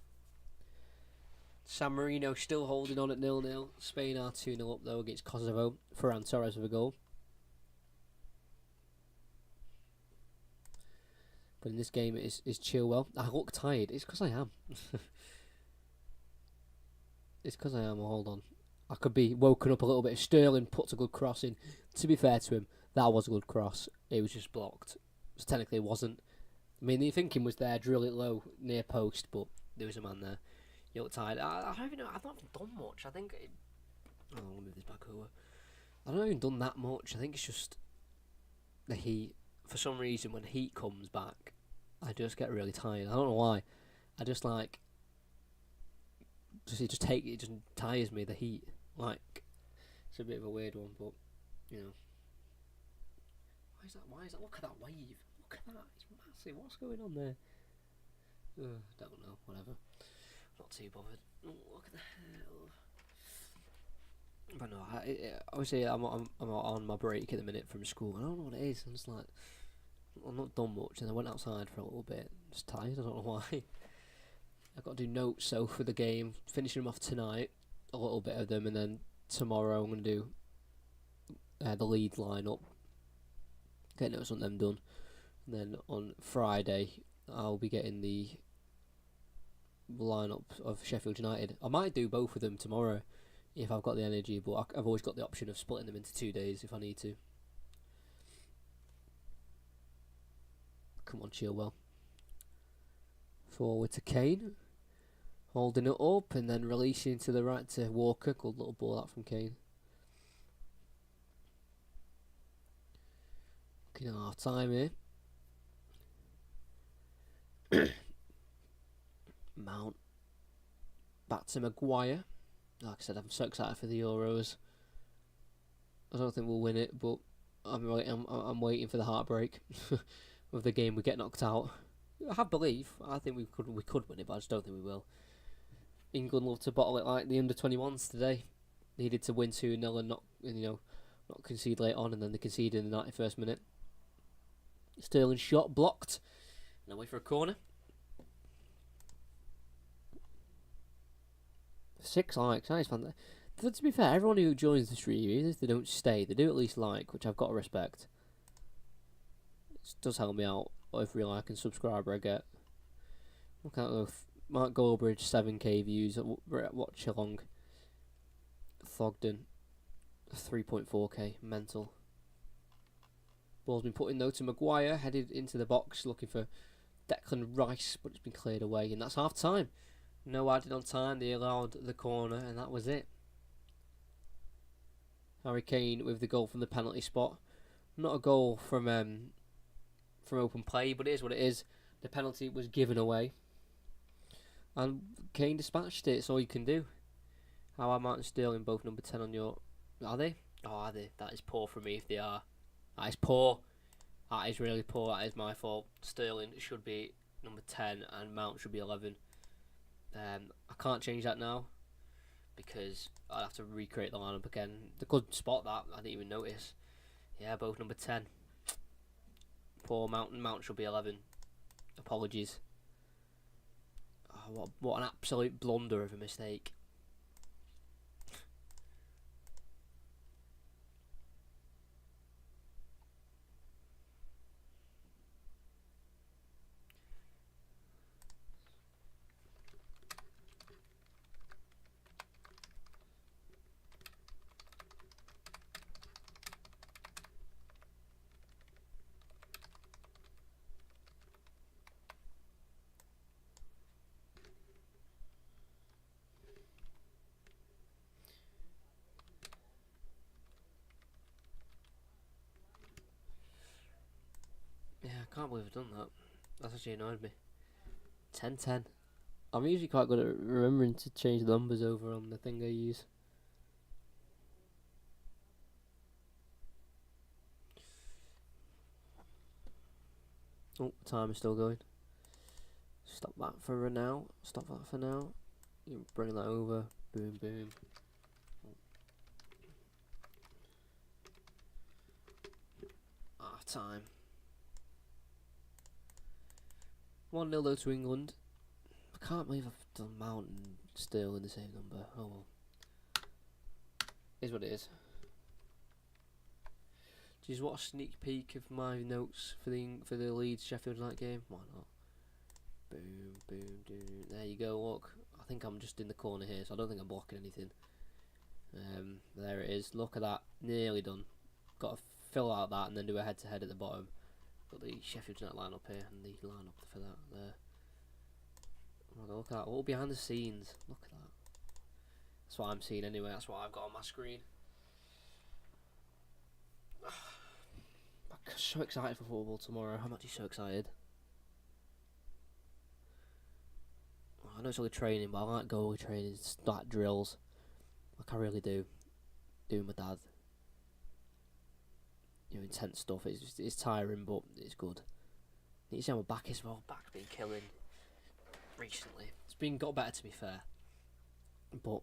San Marino still holding on at 0-0. Spain are 2-0 up though against Kosovo. Ferran Torres with a goal. But in this game it is Chilwell. I look tired. It's because I am. It's because I am. Hold on. I could be woken up a little bit. Sterling puts a good cross in. To be fair to him, that was a good cross. It was just blocked. So technically it wasn't. I mean, the thinking was there, drill it low, near post, but there was a man there. You look tired. I don't even know. I've not done much. I think Oh, I'll move this back over. I don't even done that much. I think it's just the heat. For some reason, when heat comes back, I just get really tired. I don't know why. I just like it just tires me, the heat. Like, it's a bit of a weird one, but you know. Why is that? Look at that wave. Look at that. It's massive. What's going on there? Don't know. Whatever. Not too bothered. Oh, look at the hell. But no, obviously I'm on my break at the minute from school. I don't know what it is. I'm just like, I'm not done much, and I went outside for a little bit. I'm just tired. I don't know why. I've got to do notes so for the game, finishing them off tonight, a little bit of them, and then tomorrow I'm going to do the Leeds lineup, get notes on them done, and then on Friday I'll be getting the lineup of Sheffield United. I might do both of them tomorrow if I've got the energy, but I've always got the option of splitting them into 2 days if I need to. Come on, Chilwell. Forward to Kane. Holding it up and then releasing to the right to Walker. Good little ball out from Kane. Looking at half time here. Mount. Back to Maguire. Like I said, I'm so excited for the Euros. I don't think we'll win it, but I'm waiting for the heartbreak of the game we get knocked out. I have belief. I think we could win it, but I just don't think we will. England love to bottle it like the under-21s today. Needed to win 2-0 and not concede late on, and then they conceded in the 91st minute. Sterling shot blocked, and away for a corner. 6 likes, nice man. To be fair, everyone who joins the stream, even if they don't stay, they do at least like, which I've got to respect. It does help me out every like and subscriber I get. Look at the Mark Goldbridge, 7k views at Watchalong. Thogden, 3.4k, mental. Ball's been put in though to Maguire, headed into the box looking for Declan Rice, but it's been cleared away, and that's half time. No added on time, they allowed the corner, and that was it. Harry Kane with the goal from the penalty spot. Not a goal from open play, but it is what it is. The penalty was given away. And Kane dispatched it, it's all you can do. How are Martin Sterling both number 10 on your... Are they? Oh, are they? That is poor for me if they are. That is poor. That is really poor. That is my fault. Sterling should be number 10 and Mount should be 11. I can't change that now because I'd have to recreate the lineup again. They could spot that. I didn't even notice. Yeah, both number 10. Poor Mount should be 11. Apologies. Oh, what an absolute blunder of a mistake. Yeah, I can't believe I've done that. That's actually annoyed me. 10-10. I'm usually quite good at remembering to change the numbers over on the thing I use. Oh, time is still going. Stop that for now. Stop that for now. You bring that over. Boom, boom. Half time. 1-0 though to England. I can't believe I've done Mount and Sterling the same number. Oh well. Is what it is. Just watch a sneak peek of my notes for the Leeds Sheffield United game. Why not? Boom, boom, boom. There you go. Look, I think I'm just in the corner here, so I don't think I'm blocking anything. There it is. Look at that. Nearly done. Got to fill out that and then do a head-to-head at the bottom. Got the Sheffield United line up here and the line up for that there. Oh my God, look at that. All behind the scenes. Look at that. That's what I'm seeing anyway. That's what I've got on my screen. I'm so excited for football tomorrow. I'm actually so excited. I know it's only training, but I like goalie training. It's like drills. Like I really do. Doing my dad. Intense stuff. It's tiring, but it's good. You see how my back is well. Back's been killing recently. It's got better, to be fair. But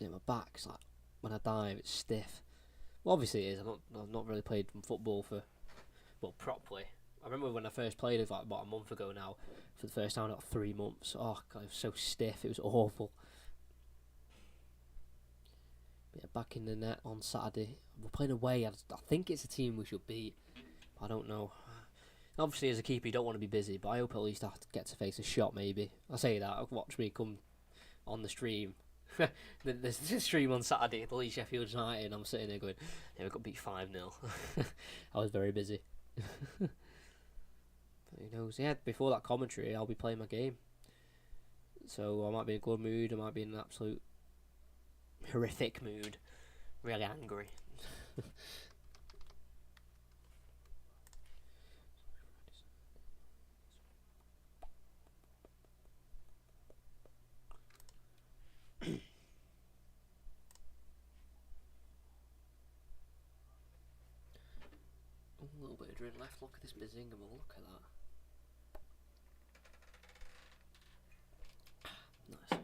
my back's like, when I dive, it's stiff. Well, obviously it is. I've not really played football properly. I remember when I first played it, like about a month ago now, for the first time in 3 months. Oh God, it was so stiff. It was awful. But yeah, back in the net on Saturday. We're playing away. I think it's a team we should beat. I don't know. Obviously, as a keeper, you don't want to be busy, but I hope at least I have to get to face a shot, maybe. I say that. Watch me come on the stream. There's a stream on Saturday at the Leeds Sheffield United, and I'm sitting there going, yeah, we got beat 5-0. I was very busy. But who knows? Yeah, before that commentary, I'll be playing my game. So I might be in a good mood. I might be in an absolute horrific mood. Really angry. A little bit of adrenaline left. Look at this Mazinga. Look at that. Nice.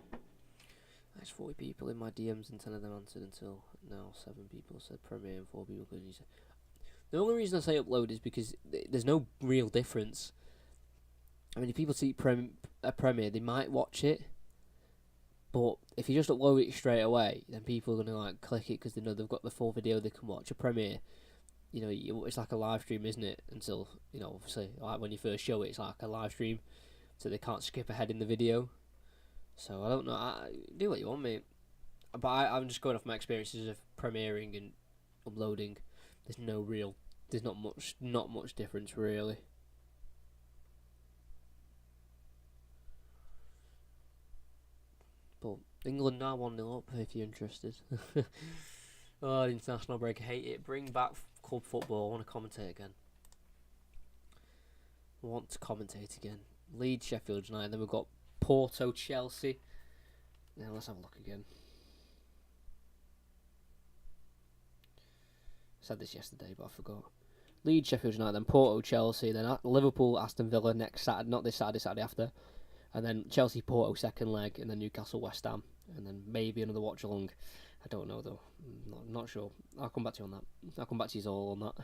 There's 40 people in my DMs and 10 of them answered until now. 7 people said Premiere and 4 people couldn't use it. The only reason I say upload is because there's no real difference. I mean, if people see Premiere, they might watch it. But if you just upload it straight away, then people are going to like click it because they know they've got the full video they can watch. A Premiere, it's like a live stream, isn't it? Until, obviously, like when you first show it, it's like a live stream. So they can't skip ahead in the video. So I don't know. Do what you want, mate. But I'm just going off my experiences of premiering and uploading. There's not much difference really. But England now 1-0 up if you're interested. Oh, the international break, I hate it. Bring back club football. I want to commentate again. Leeds, Sheffield United. Then we've got Porto, Chelsea. Now let's have a look again. I said this yesterday, but I forgot. Leeds, Sheffield United, then Porto, Chelsea, then Liverpool, Aston Villa next Saturday, not this Saturday, Saturday after. And then Chelsea, Porto, second leg, and then Newcastle, West Ham. And then maybe another watch-along. I don't know, though. Not sure. I'll come back to you on that. I'll come back to you all on that.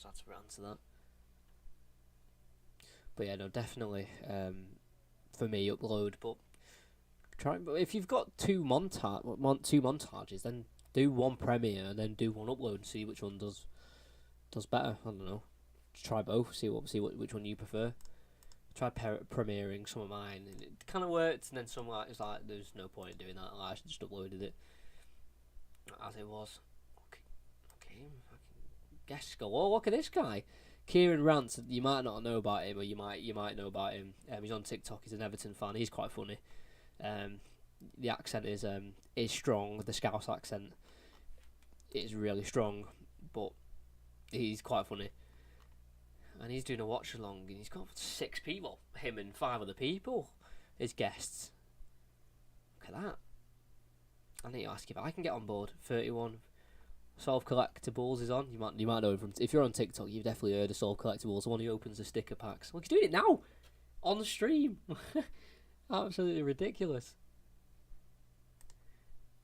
I'll have to answer that. But yeah, no, definitely. For me, upload. But if you've got two montages, then do one premiere and then do one upload and see which one does better. I don't know. Just try both. See which one you prefer. Try premiering some of mine, and it kind of worked. And then some it's like there's no point in doing that. I should just uploaded it as it was. Okay. Guests go, oh, look at this guy, Kieran Rance. You might not know about him, or you might know about him. He's on TikTok. He's an Everton fan. He's quite funny. The accent is strong. The Scouse accent is really strong, but he's quite funny. And he's doing a watch along, and he's got 6 people. Him and 5 other people, his guests. Look at that. I need to ask if I can get on board. 31. Solve Collectibles is on. You might know him from. If you're on TikTok, you've definitely heard of Solve Collectibles. The one who opens the sticker packs. Look, he's doing it now on the stream. Absolutely ridiculous.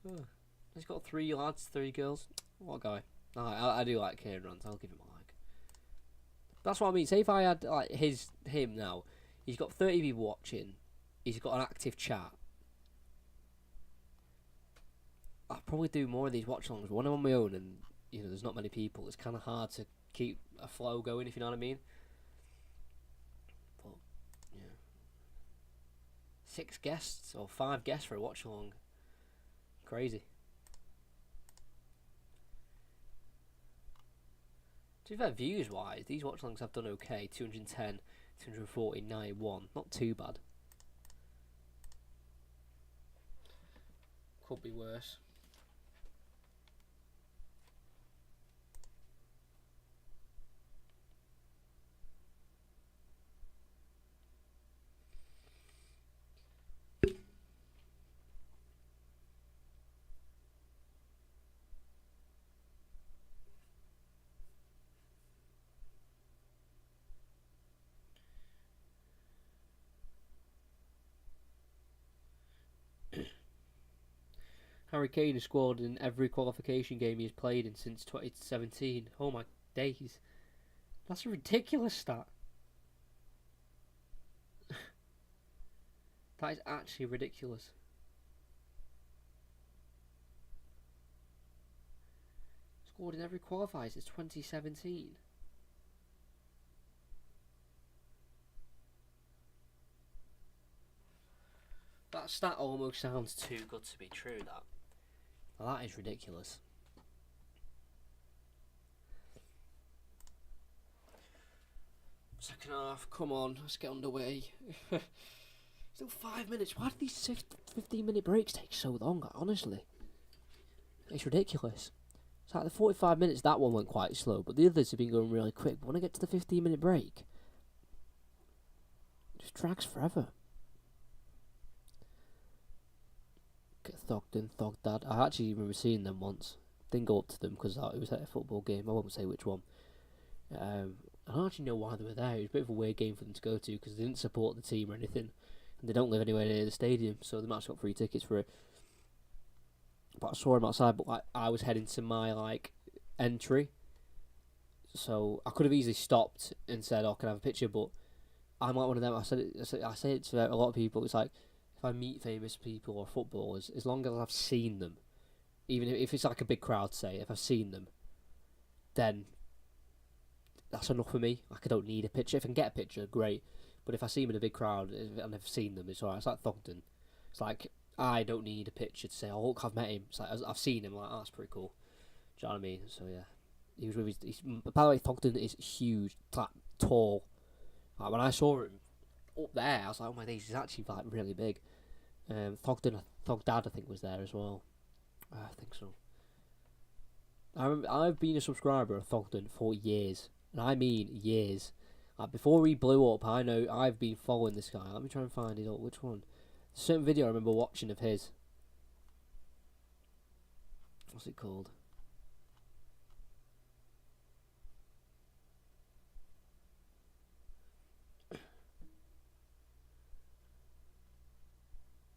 Oh. He's got 3 lads, 3 girls. What a guy. I do like Kieran Runs. I'll give him a like. That's what I mean. Say if I had like him now, he's got 30 people watching. He's got an active chat. I'll probably do more of these watch-alongs. When I'm on my own and there's not many people, it's kind of hard to keep a flow going, if you know what I mean. But yeah, 6 guests or 5 guests for a watch-along, crazy. To be fair, views-wise, these watch-alongs have done okay. 210, 240, 91, not too bad. Could be worse. Harry Kane has scored in every qualification game he's played in since 2017. Oh my days. That's a ridiculous stat. That is actually ridiculous. Scored in every qualifier since 2017. That stat almost sounds too good to be true, that. Well, that is ridiculous. Second half, come on, let's get underway. Still 5 minutes. Why do these 15-minute breaks take so long, honestly? It's ridiculous. It's like the 45 minutes, that one went quite slow, but the others have been going really quick. But when I get to the 15-minute break, it just drags forever. Get Thogden, Thogdad. I actually remember seeing them once. Didn't go up to them because it was at a football game. I won't say which one. I don't actually know why they were there. It was a bit of a weird game for them to go to because they didn't support the team or anything. And they don't live anywhere near the stadium, so they might have got free tickets for it. But I saw him outside, but I was heading to my entry. So I could have easily stopped and said, "Oh, can I have a picture?" But I'm like one of them. I say it to a lot of people. It's like, if I meet famous people or footballers, as long as I've seen them, even if it's like a big crowd, say, if I've seen them, then that's enough for me. Like, I don't need a picture. If I can get a picture, great. But if I see them in a big crowd and I've seen them, it's alright. It's like Thogden. It's like, I don't need a picture to say, "Oh, look, I've met him." It's like, I've seen him. Like, oh, that's pretty cool. Do you know what I mean? So yeah, he was with his. By the way, Thogden is huge, like tall. Like, when I saw him up there, I was like, "Oh my days, he's actually like really big." Thogdad, I think, was there as well. I think so. I've been a subscriber of Thogden for years, and I mean years. Like, before he blew up, I've been following this guy. Let me try and find it up. Which one? A certain video I remember watching of his. What's it called?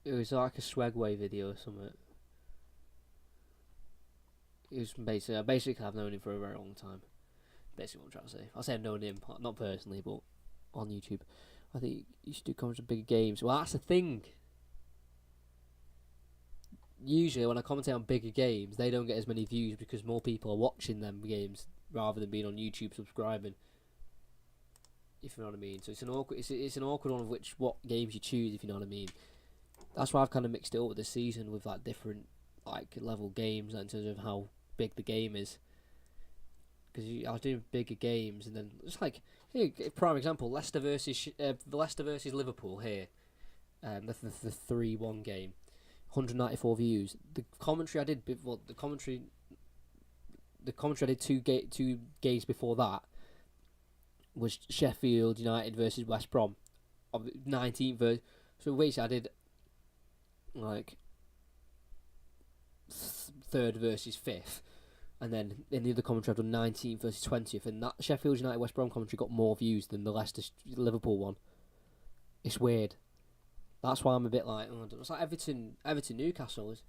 It was like a Swagway video or something. It was basically I've known him for a very long time. Basically what I'm trying to say. I say I've known him, not personally, but on YouTube. I think he used to do comments on bigger games. Well, that's the thing. Usually when I commentate on bigger games, they don't get as many views because more people are watching them games rather than being on YouTube subscribing. If you know what I mean. So it's an awkward one of what games you choose, if you know what I mean. That's why I've kind of mixed it up with this season with like different level games in terms of how big the game is. Because I was doing bigger games, and then it's like, here, prime example, Leicester versus Liverpool here, the 3-1 game, 194 views. The commentary I did I did two games before that was Sheffield United versus West Brom, of 19th verse. So basically I did like third versus fifth. And then in the other commentary, I've done 19th versus 20th, and that Sheffield United West Brom commentary got more views than the Leicester Liverpool one. It's weird. That's why I'm a bit like, oh, it's like Everton Newcastle is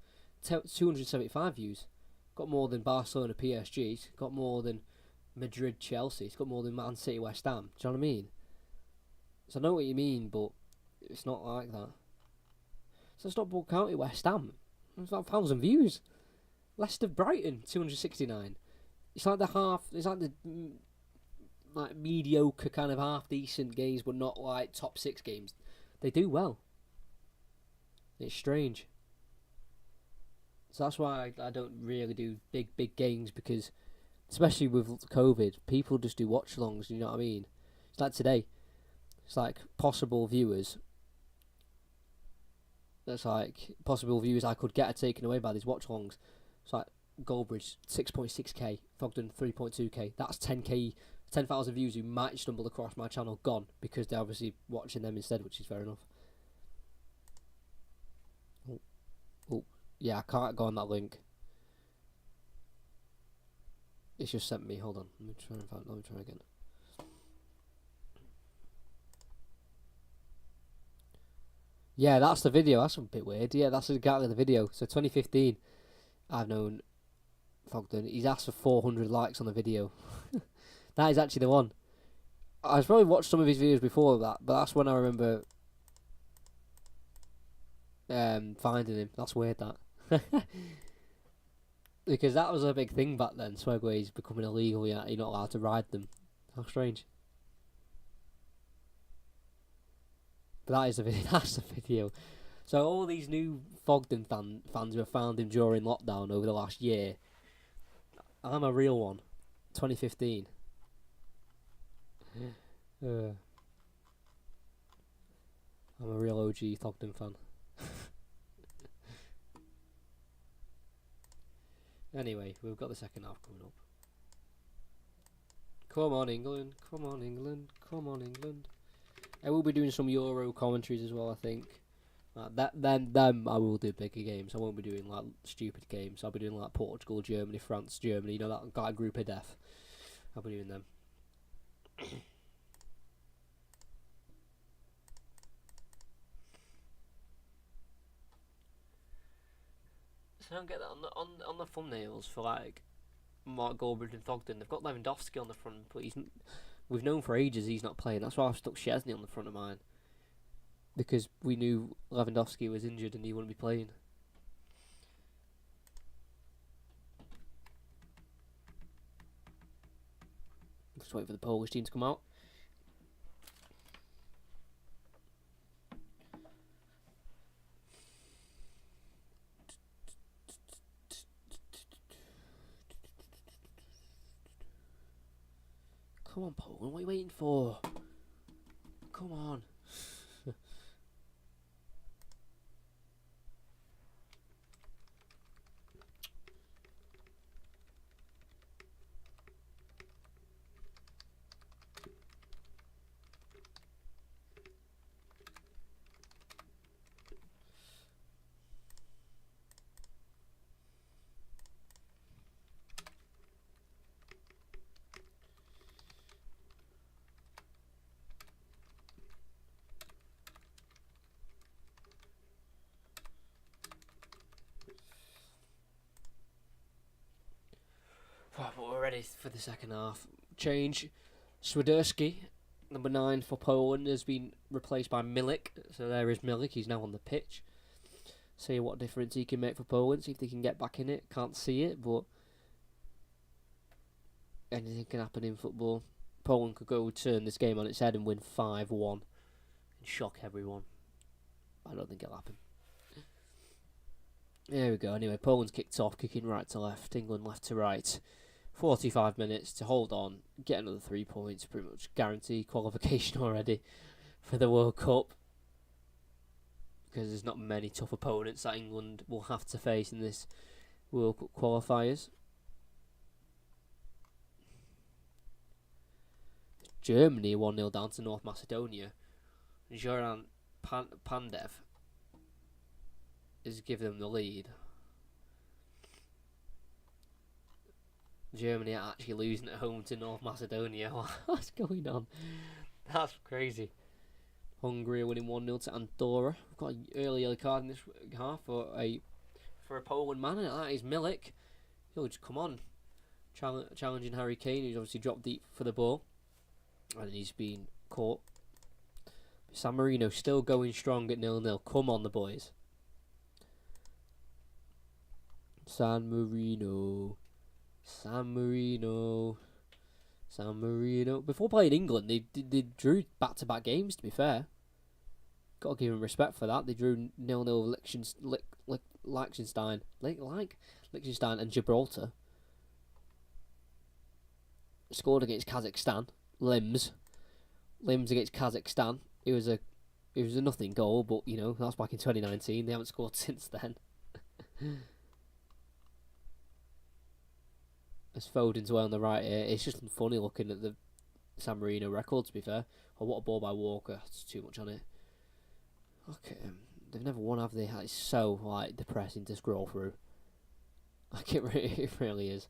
275 views. Got more than Barcelona PSG. It's got more than Madrid Chelsea. It's got more than Man City West Ham. Do you know what I mean? So I know what you mean, but it's not like that. So it's not Bull County West Ham. It's like 1,000 views. Leicester Brighton 269. It's like the half. It's like the like mediocre kind of half decent games, but not like top 6 games. They do well. It's strange. So that's why I don't really do big games, because especially with COVID, people just do watch-alongs. You know what I mean? It's like today. It's like possible viewers. That's like possible viewers I could get are taken away by these watch-alongs. It's like Goldbridge 6.6k, Fogden 3.2k. That's 10k, 10,000 views who might stumble across my channel gone because they're obviously watching them instead, which is fair enough. Oh, yeah, I can't go on that link. It's just sent me. Hold on. Let me try again. Yeah, that's the video. That's a bit weird. Yeah, that's exactly the video. So 2015, I've known Fogden. He's asked for 400 likes on the video. That is actually the one. I've probably watched some of his videos before that, but that's when I remember finding him. That's weird, that. Because that was a big thing back then. Swagways becoming illegal. Yeah, you're not allowed to ride them. How strange. But that is the video. That's the video. So all these new Fogden fans who have found him during lockdown over the last year. I'm a real one. 2015. I'm a real OG Fogden fan. Anyway, we've got the second half coming up. Come on, England. Come on, England. Come on, England. I will be doing some Euro commentaries as well, I think. Then I will do bigger games. I won't be doing like stupid games. I'll be doing like Portugal, Germany, France, Germany. You know, that group of death. I'll be doing them. So I don't get that on the thumbnails for like Mark Goldbridge and Fogden. They've got Lewandowski on the front, but we've known for ages he's not playing. That's why I've stuck Szczesny on the front of mine, because we knew Lewandowski was injured and he wouldn't be playing. Just wait for the Polish team to come out. Come on, Poland, what are you waiting for? Come on. Right, but we're ready for the second half. Change. Swiderski, number 9 for Poland, has been replaced by Milik. So there is Milik. He's now on the pitch. See what difference he can make for Poland. See if they can get back in it. Can't see it, but anything can happen in football. Poland could go turn this game on its head and win 5-1 and shock everyone. I don't think it'll happen. There we go. Anyway, Poland's kicked off, kicking right to left, England left to right. 45 minutes to hold on, get another 3 points, pretty much guarantee qualification already for the World Cup, because there's not many tough opponents that England will have to face in this World Cup qualifiers. Germany 1-0 down to North Macedonia. Zoran Pandev is giving them the lead. Germany are actually losing at home to North Macedonia. What's going on? That's crazy. Hungary are winning 1-0 to Andorra. We've got an early yellow card in this half for a Poland man, and that is Milik. He'll just come on, challenging Harry Kane, who's obviously dropped deep for the ball, and he's been caught. San Marino still going strong at 0-0. Come on, the boys. San Marino. San Marino. San Marino. Before playing England, they drew back-to-back games, to be fair. Got to give them respect for that. They drew 0-0 Liechtenstein. Liechtenstein and Gibraltar. Scored against Kazakhstan. Limbs against Kazakhstan. It was a nothing goal, but you know, that's back in 2019. They haven't scored since then. As Foden's well on the right here, it's just funny looking at the San Marino record, to be fair. Oh, what a ball by Walker. It's too much on it. Okay, they've never won, have they? It's so like depressing to scroll through. Like it really is.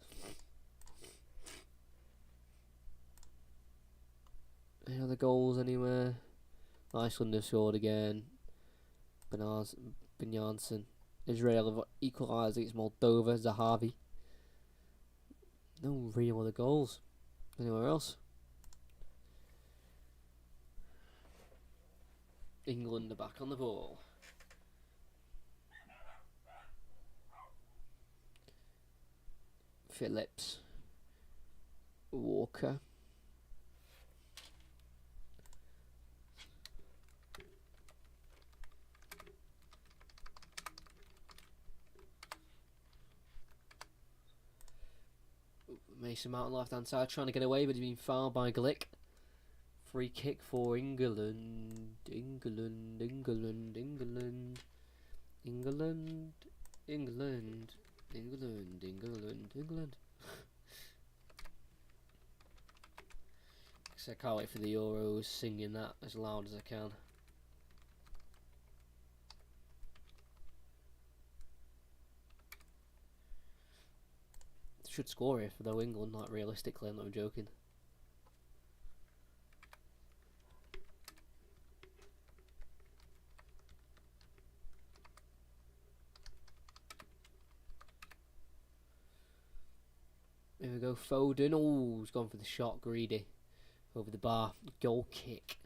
Any other goals anywhere? Iceland have scored again. Binyansson. Israel have equalised against Moldova. Zahavi. No real other goals. Anywhere else? England are back on the ball. Phillips. Walker. Mason Mount on the left hand side trying to get away, but he's been fouled by Glick. Free kick for England. England. England. England. England. England. England. England. England. I can't wait for the Euros, singing that as loud as I can. Should score here for though England, not realistically, I'm not joking. Here we go, Foden. Oh, he's gone for the shot, greedy. Over the bar, goal kick.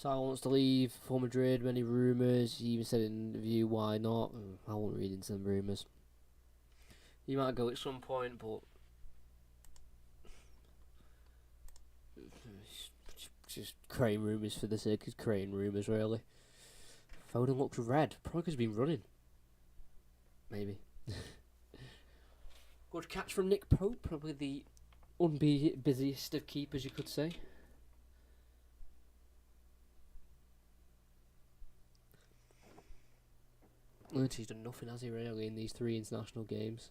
Sal wants to leave for Madrid. Many rumours. He even said in an interview, why not? I won't read into them rumours. He might go at some point, but just creating rumours for the sake of creating rumours, really. Foden looks red. Probably because he's been running. Maybe. Good catch from Nick Pope. Probably the busiest of keepers, you could say. He's done nothing, has he, really, in these 3 international games?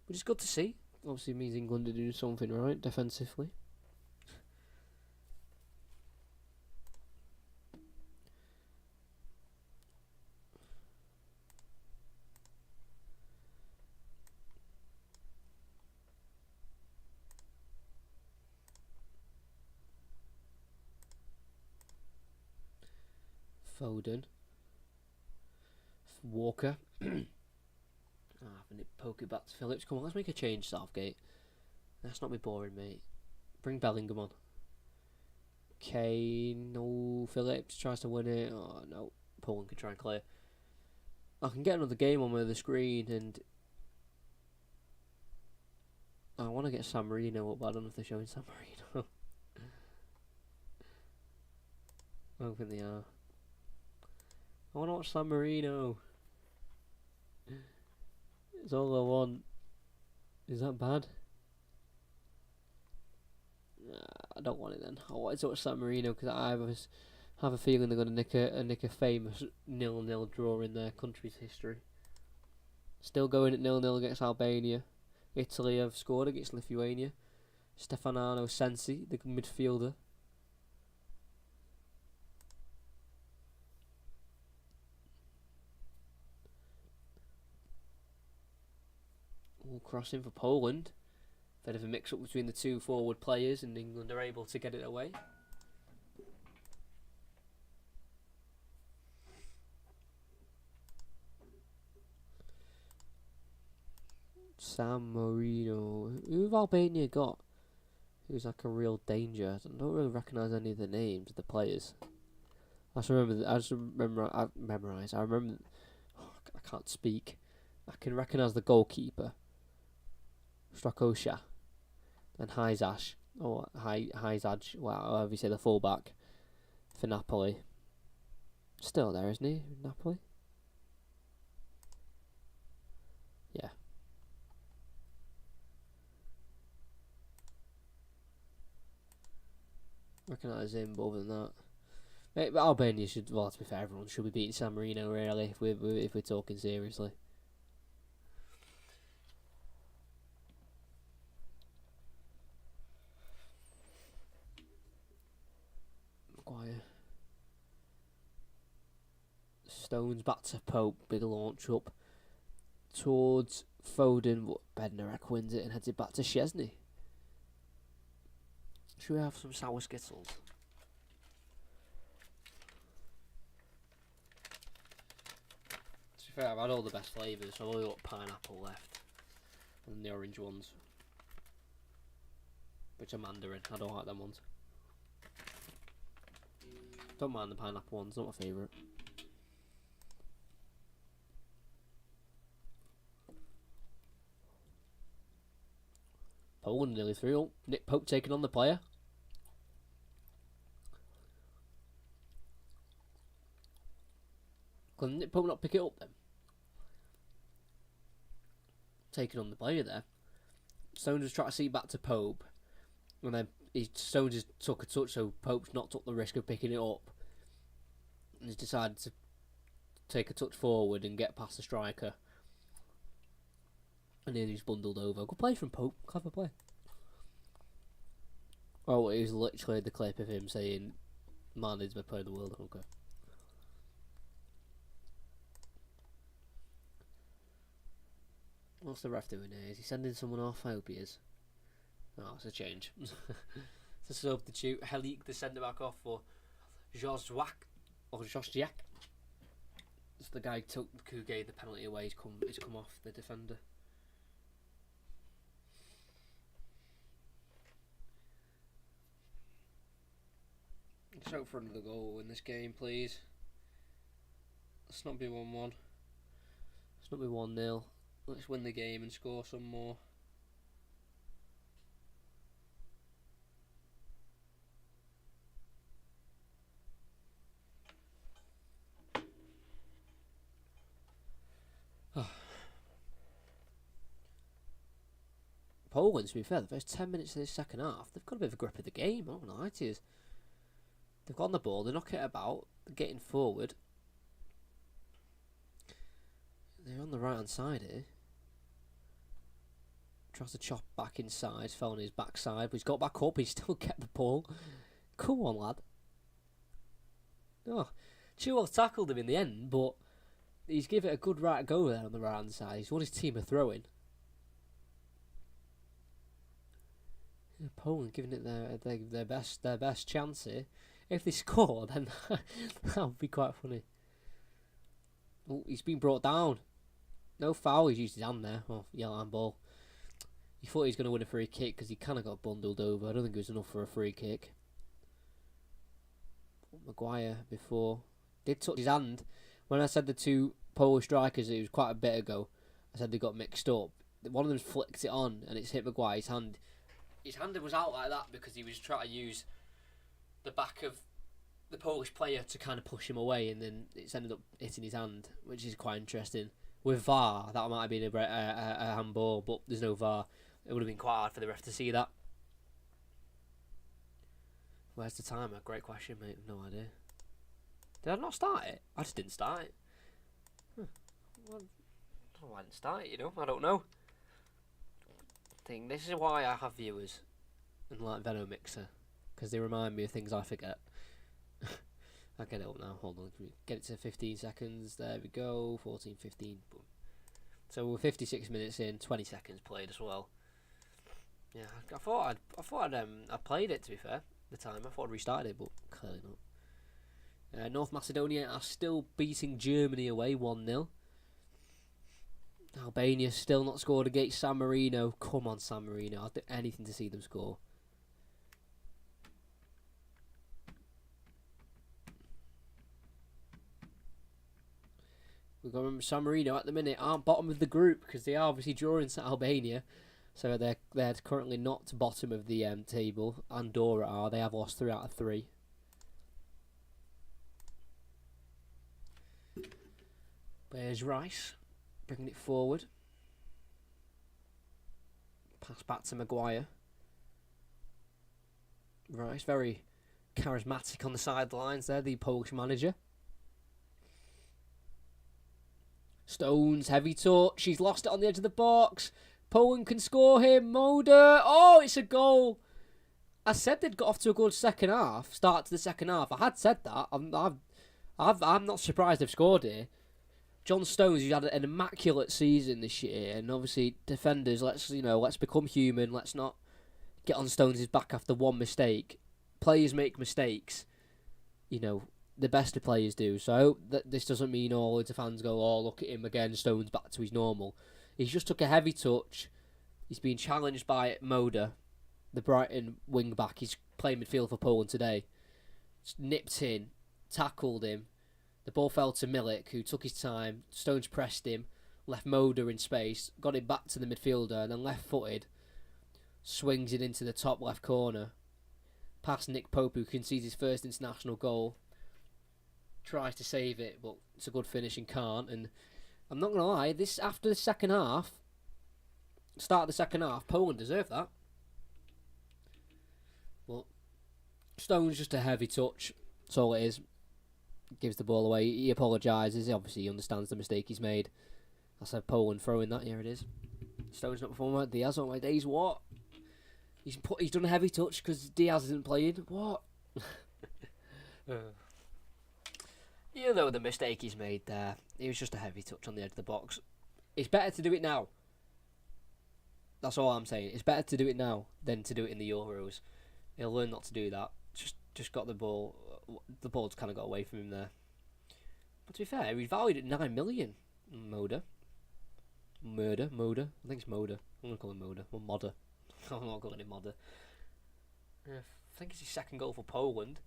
Which is good to see. Obviously, it means England are doing something right defensively. Foden. Walker. Poke it back to Phillips. Come on, let's make a change, Southgate. Let's not be boring, mate. Bring Bellingham on. Kane. No. Phillips tries to win it. Oh, no. Poland can try and clear. I can get another game on the screen, and I want to get San Marino up, but I don't know if they're showing San Marino. I don't think they are. I want to watch San Marino. It's all I want. Is that bad? I don't want it then. I wanted to watch San Marino because I have a feeling they're going to nick a famous 0-0 draw in their country's history. Still going at 0-0 against Albania. Italy have scored against Lithuania. Stefano Sensi, the midfielder. All crossing for Poland. Bit of a mix-up between the two forward players, and England are able to get it away. San Marino. Who have Albania got? Who's like a real danger? I don't really recognise any of the names of the players. I remember. I memorise. I remember. I can't speak. I can recognise the goalkeeper, Strakosha, and Hajzash, or Hajzaj. Well, however you say the fullback for Napoli. Still there, isn't he? Napoli. Yeah. Recognise him, but other than that, but Albania should. Well, to be fair, everyone should be beating San Marino really. If we're talking seriously. Maguire. Stones back to Pope. Big launch up towards Foden, but Bednarek wins it and heads it back to Szczesny. Should we have some sour Skittles? To be fair, I've had all the best flavours, so I've only got pineapple left. And the orange ones. Which are mandarin. I don't like them ones. Don't mind the pineapple ones, not my favourite. Poland nearly through. Nick Pope taking on the player. Can Nick Pope not pick it up then? Taking on the player there. Stones was trying to see back to Pope. And then Stones just took a touch, so Pope's not took the risk of picking it up. And he's decided to take a touch forward and get past the striker. And then he's bundled over. Good play from Pope. Clever play. Oh, it was literally the clip of him saying, "Man is my player of the world." Okay. What's the ref doing here? Is he sending someone off? I hope he is. Oh, it's a change. It's a substitute. Helik, the centre back, off for Joswak or Josjak. It's the guy who gave the penalty away. He's come off the defender. Let's hope for another goal in this game, please. Let's not be 1-1. Let's not be 1-0. Let's win the game and score some more. Poland, to be fair, the first 10 minutes of this second half, they've got a bit of a grip of the game, I'm not going to lie to you. They've got on the ball, they're knocking it about, they're getting forward. They're on the right hand side here. Tries to chop back inside, fell on his backside, but he's got back up, he's still kept the ball. Come on, lad. Oh, Chilwell tackled him in the end, but he's given it a good right go there on the right hand side. He's won his team a throw in. Poland giving it their best chance here. If they score, then that would be quite funny. Oh, he's been brought down. No foul. He's used his hand there. Oh, yellow handball. He thought he was going to win a free kick because he kind of got bundled over. I don't think it was enough for a free kick. Maguire before did touch his hand. When I said the two Polish strikers, it was quite a bit ago. I said they got mixed up. One of them flicked it on and it's hit Maguire's hand. His hand was out like that because he was trying to use the back of the Polish player to kind of push him away, and then it's ended up hitting his hand, which is quite interesting. With VAR, that might have been a handball, but there's no VAR. It would have been quite hard for the ref to see that. Where's the timer? Great question, mate. No idea. Did I not start it? I just didn't start it. Well, don't know why I didn't start it, I don't know. This is why I have viewers and like Venom Mixer, because they remind me of things I forget. I get it up now, hold on, get it to 15 seconds, there we go, 14, 15, boom. So we're 56 minutes in, 20 seconds played as well. Yeah, I thought I'd played it, to be fair, the time. I thought I'd restarted it, but clearly not. North Macedonia are still beating Germany away 1-0. Albania still not scored against San Marino. Come on, San Marino. I'd do anything to see them score. We've got to remember San Marino at the minute aren't bottom of the group because they are obviously drawing to Albania. So they're currently not bottom of the table. Andorra are. They have lost 3 out of 3. There's Rice. Bringing it forward. Pass back to Maguire. Rice, very charismatic on the sidelines there, the Polish manager. Stones, heavy touch. He's lost it on the edge of the box. Poland can score him. Moder. Oh, it's a goal. I said they'd got off to a good second half. Start to the second half. I had said that. I'm not surprised they've scored here. John Stones, who's had an immaculate season this year, and obviously defenders, let's become human. Let's not get on Stones' back after one mistake. Players make mistakes. The best of players do. So I hope that this doesn't mean all the fans go, oh, look at him again, Stones back to his normal. He's just took a heavy touch. He's been challenged by Moder, the Brighton wing back. He's playing midfield for Poland today. Just nipped in, tackled him. The ball fell to Milik, who took his time. Stones pressed him, left Moder in space, got it back to the midfielder, and then left-footed, swings it into the top left corner. Past Nick Pope, who concedes his first international goal. Tries to save it, but it's a good finish and can't. And I'm not going to lie, after the second half, start of the second half, Poland deserved that. But Stone's just a heavy touch. That's all it is. Gives the ball away. He apologises. Obviously, he understands the mistake he's made. I said Poland throwing that. Here it is. Stone's not performing. Diaz on my days. What? He's done a heavy touch because Diaz isn't playing. What? You know the mistake he's made there. It was just a heavy touch on the edge of the box. It's better to do it now. That's all I'm saying. It's better to do it now than to do it in the Euros. He'll learn not to do that. Just got the ball. The ball's kind of got away from him there. But to be fair, he's valued at 9 million. Moder. I think it's Moder. I'm going to call him Moder. Or Modder. I'm not calling him Modder. I think it's his second goal for Poland.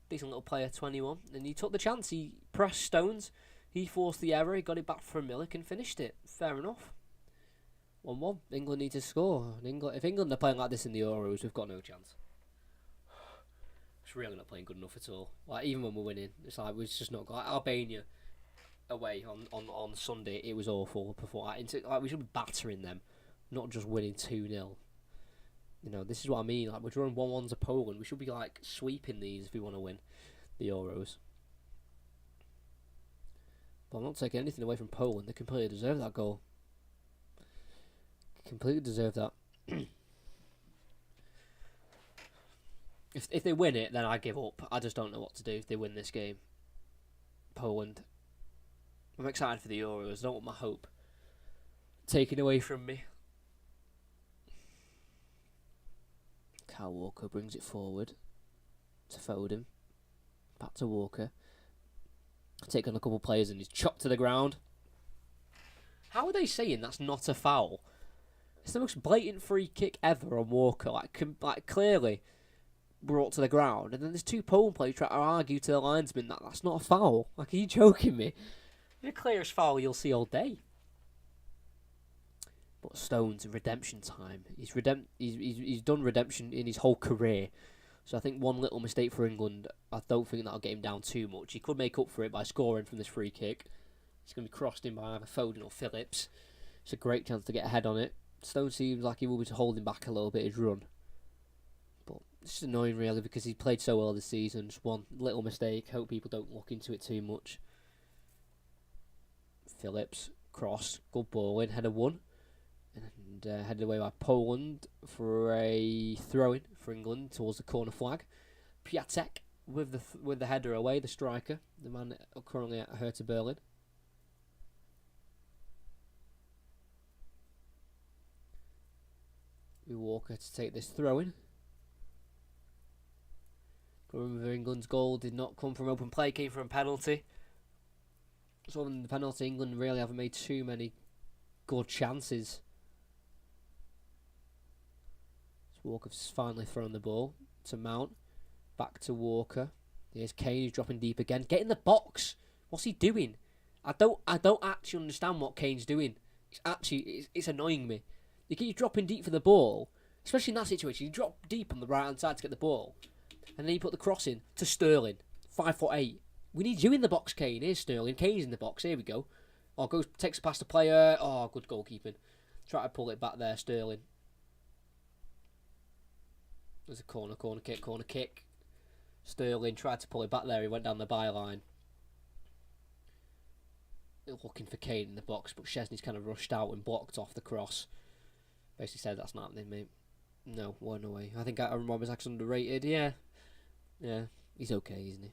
Decent little player, 21. And he took the chance. He pressed Stones. He forced the error. He got it back from Milik and finished it. Fair enough. 1-1. England need to score. If England are playing like this in the Euros, we've got no chance. It's really not playing good enough at all. Like, even when we're winning, it's like we've just not got. Like Albania away on Sunday, it was awful. Like, we should be battering them, not just winning 2-0. This is what I mean. Like, we're drawing 1-1 to Poland. We should be like sweeping these if we want to win the Euros. But I'm not taking anything away from Poland. They completely deserve that goal. Completely deserve that. If they win it, then I give up. I just don't know what to do if they win this game. Poland. I'm excited for the Euros. I don't want my hope taken away from me. Kyle Walker brings it forward to Foden. Back to Walker. Taking a couple players and he's chopped to the ground. How are they saying that's not a foul? It's the most blatant free kick ever on Walker. Like clearly brought to the ground. And then there's 2 Poland players trying to argue to the linesman that that's not a foul. Like, are you joking me? The clearest foul you'll see all day. But Stones, redemption time. He's done redemption in his whole career. So I think one little mistake for England, I don't think that'll get him down too much. He could make up for it by scoring from this free kick. It's going to be crossed in by either Foden or Phillips. It's a great chance to get ahead on it. Stones seems like he will be holding back a little bit his run. But it's just annoying really because he played so well this season. Just one little mistake. Hope people don't look into it too much. Phillips cross, good ball in, header won, and headed away by Poland for a throw-in for England towards the corner flag. Piatek with the header away, the striker, the man currently at Hertha Berlin. Walker to take this throw-in. Remember, England's goal did not come from open play, came from a penalty. So in the penalty, England really haven't made too many good chances. So Walker's finally thrown the ball to Mount. Back to Walker. Here's Kane, who's dropping deep again. Get in the box. What's he doing? I don't actually understand what Kane's doing. It's annoying me. You keep dropping deep for the ball, especially in that situation. You drop deep on the right hand side to get the ball, and then you put the cross in to Sterling, 5'8". We need you in the box, Kane. Here's Sterling. Kane's in the box. Here we go. Oh, goes takes past the player. Oh, good goalkeeping. Try to pull it back there, Sterling. There's a corner kick. Sterling tried to pull it back there. He went down the byline. Looking for Kane in the box, but Szczesny's kind of rushed out and blocked off the cross. Basically said, that's not happening, mate. No, one away. I think Aaron Wan-Bissaka's underrated. Yeah, he's okay, isn't he?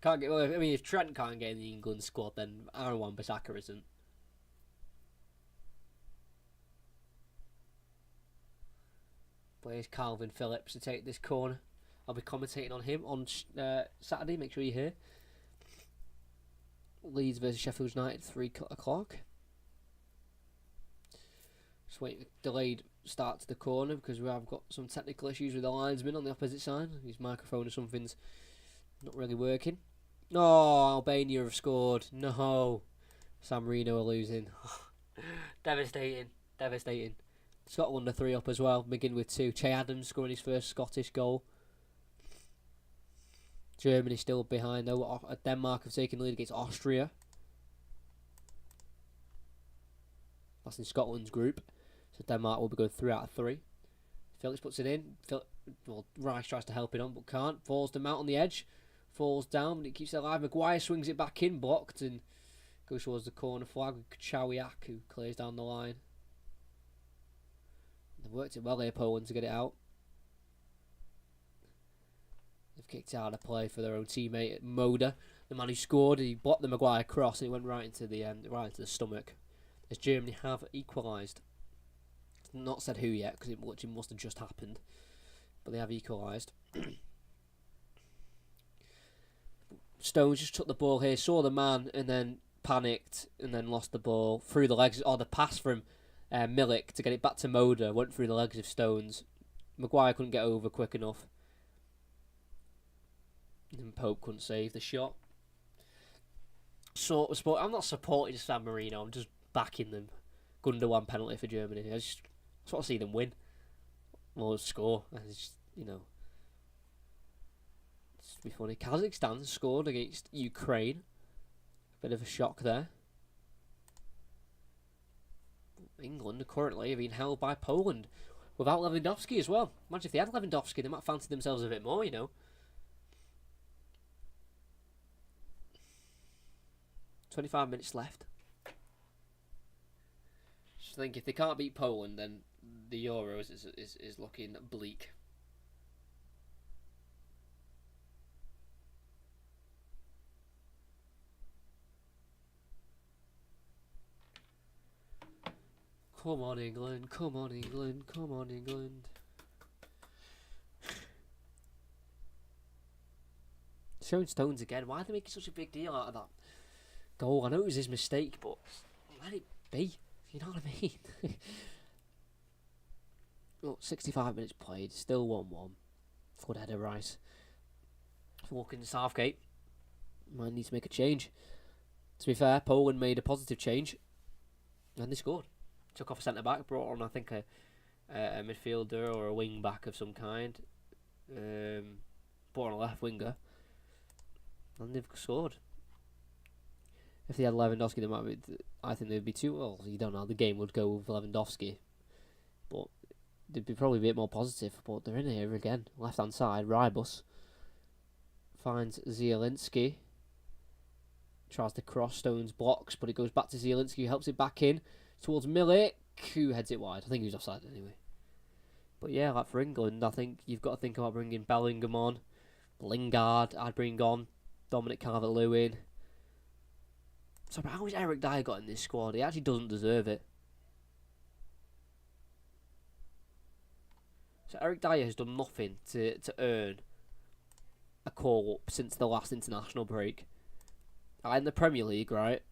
Can't get. Well, I mean, if Trent can't get in the England squad, then Aaron Wan-Bissaka isn't. Plays Calvin Phillips to take this corner. I'll be commentating on him on Saturday. Make sure you're here. Leeds versus Sheffield United, 3 o'clock. Just waiting, delayed start to the corner because we have got some technical issues with the linesman on the opposite side. His microphone or something's not really working. Oh, Albania have scored. No. San Marino are losing. Devastating. Scotland are 3 up as well. Begin with 2. Che Adams scoring his first Scottish goal. Germany still behind though. Denmark have taken the lead against Austria. That's in Scotland's group. So Denmark will be going 3 out of 3. Phillips puts it in. Rice tries to help it on but can't. Falls to Mount on the edge. Falls down but it keeps it alive. Maguire swings it back in, blocked, and goes towards the corner flag with Chowiak, who clears down the line. They've worked it well here, Poland, to get it out. They've kicked it out of play for their own teammate Moda, the man who scored. He blocked the Maguire cross and it went right into the stomach. As Germany have equalised. Not said who yet because it must have just happened, but they have equalised. Stones just took the ball here, saw the man, and then panicked, and then lost the ball through the legs. Or the pass from Milik to get it back to Moda went through the legs of Stones. Maguire couldn't get over quick enough, and Pope couldn't save the shot. I'm not supporting San Marino. I'm just backing them. Gundogan penalty for Germany. I just want to see them win or score. It's be funny. Kazakhstan scored against Ukraine. Bit of a shock there. England are currently being held by Poland without Lewandowski as well. Imagine if they had Lewandowski, they might fancy themselves a bit more, 25 minutes left. I think if they can't beat Poland, then the Euros is looking bleak. Come on, England. Come on, England. Come on, England. Showing Stones again. Why are they making such a big deal out of that goal? I know it was his mistake, but let it be. You know what I mean? Well, 65 minutes played, still 1-1. Good header, Rice. Walking to Southgate. Might need to make a change. To be fair, Poland made a positive change. And they scored. Took off a centre-back, brought on, I think, a midfielder or a wing-back of some kind. Brought on a left winger. And they've scored. If they had Lewandowski, they might be. I think they'd be too. Well, you don't know how the game would go with Lewandowski, but they'd be probably a bit more positive. But they're in here again, left hand side. Rybus finds Zielinski. Tries to cross, Stones blocks, but it goes back to Zielinski, who helps it back in towards Milik, who heads it wide. I think he was offside anyway. But yeah, like for England, I think you've got to think about bringing Bellingham on. Lingard, I'd bring on. Dominic Calvert-Lewin. So how has Eric Dyer got in this squad? He actually doesn't deserve it. So Eric Dyer has done nothing to earn a call-up since the last international break. In the Premier League, right?